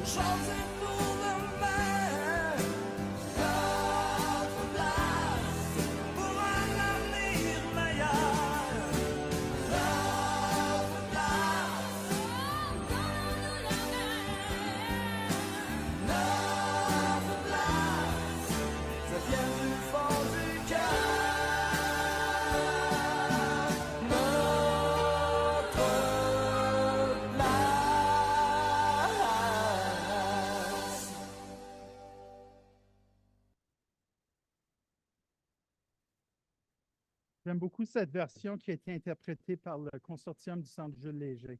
S1: aujourd'hui pour demain, notre place pour un avenir meilleur, notre place, notre place, ça vient du fond du cœur, notre place.
S3: J'aime beaucoup cette version qui a été interprétée par le consortium du Centre Jules Léger.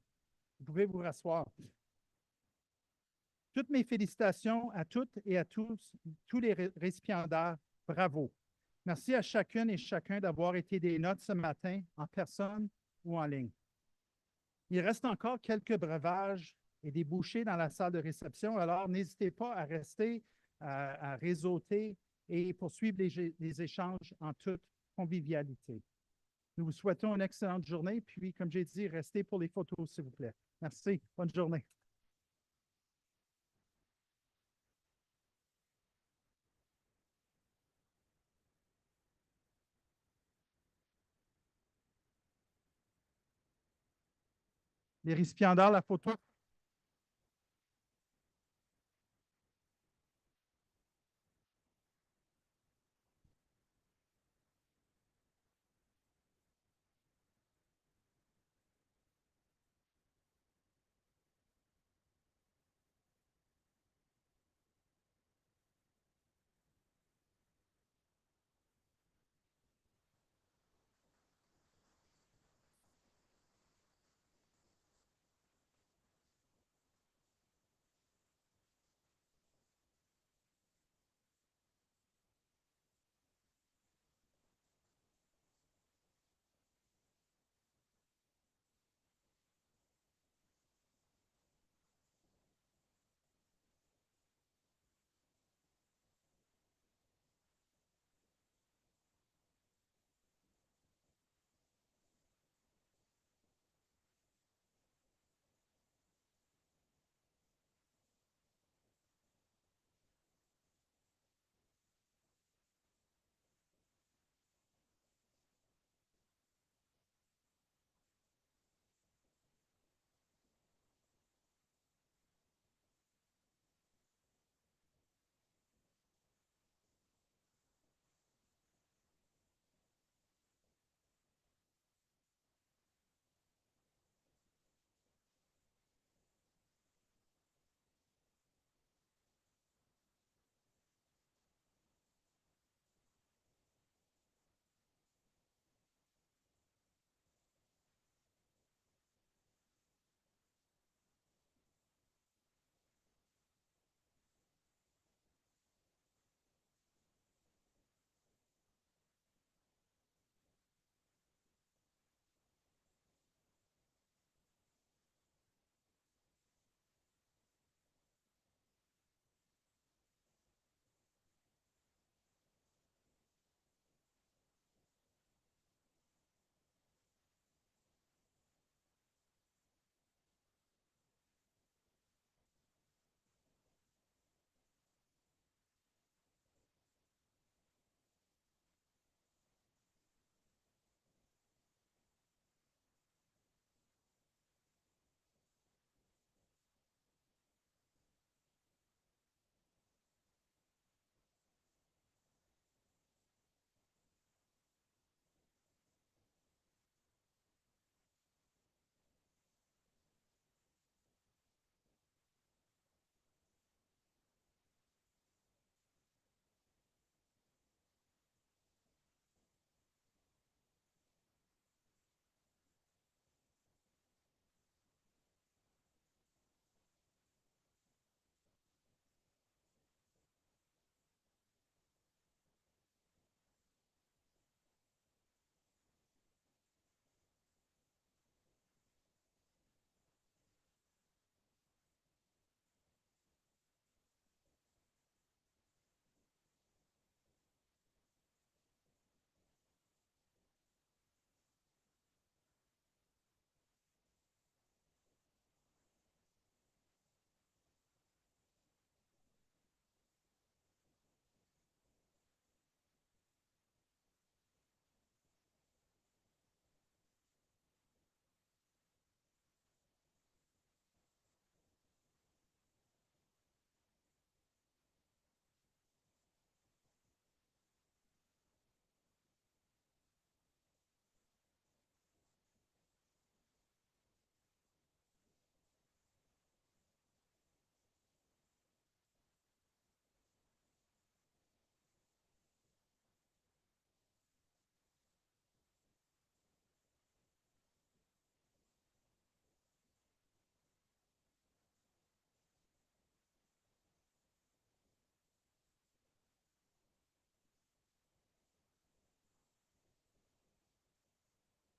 S3: Vous pouvez vous rasseoir. Toutes mes félicitations à toutes et à tous les récipiendaires. Bravo. Merci à chacune et chacun d'avoir été des nôtres ce matin, en personne ou en ligne. Il reste encore quelques breuvages et des bouchées dans la salle de réception. Alors, n'hésitez pas à rester, à réseauter et poursuivre les échanges en toute convivialité. Nous vous souhaitons une excellente journée. Puis, comme j'ai dit, restez pour les photos, s'il vous plaît. Merci. Bonne journée. Les récipiendaires, la photo.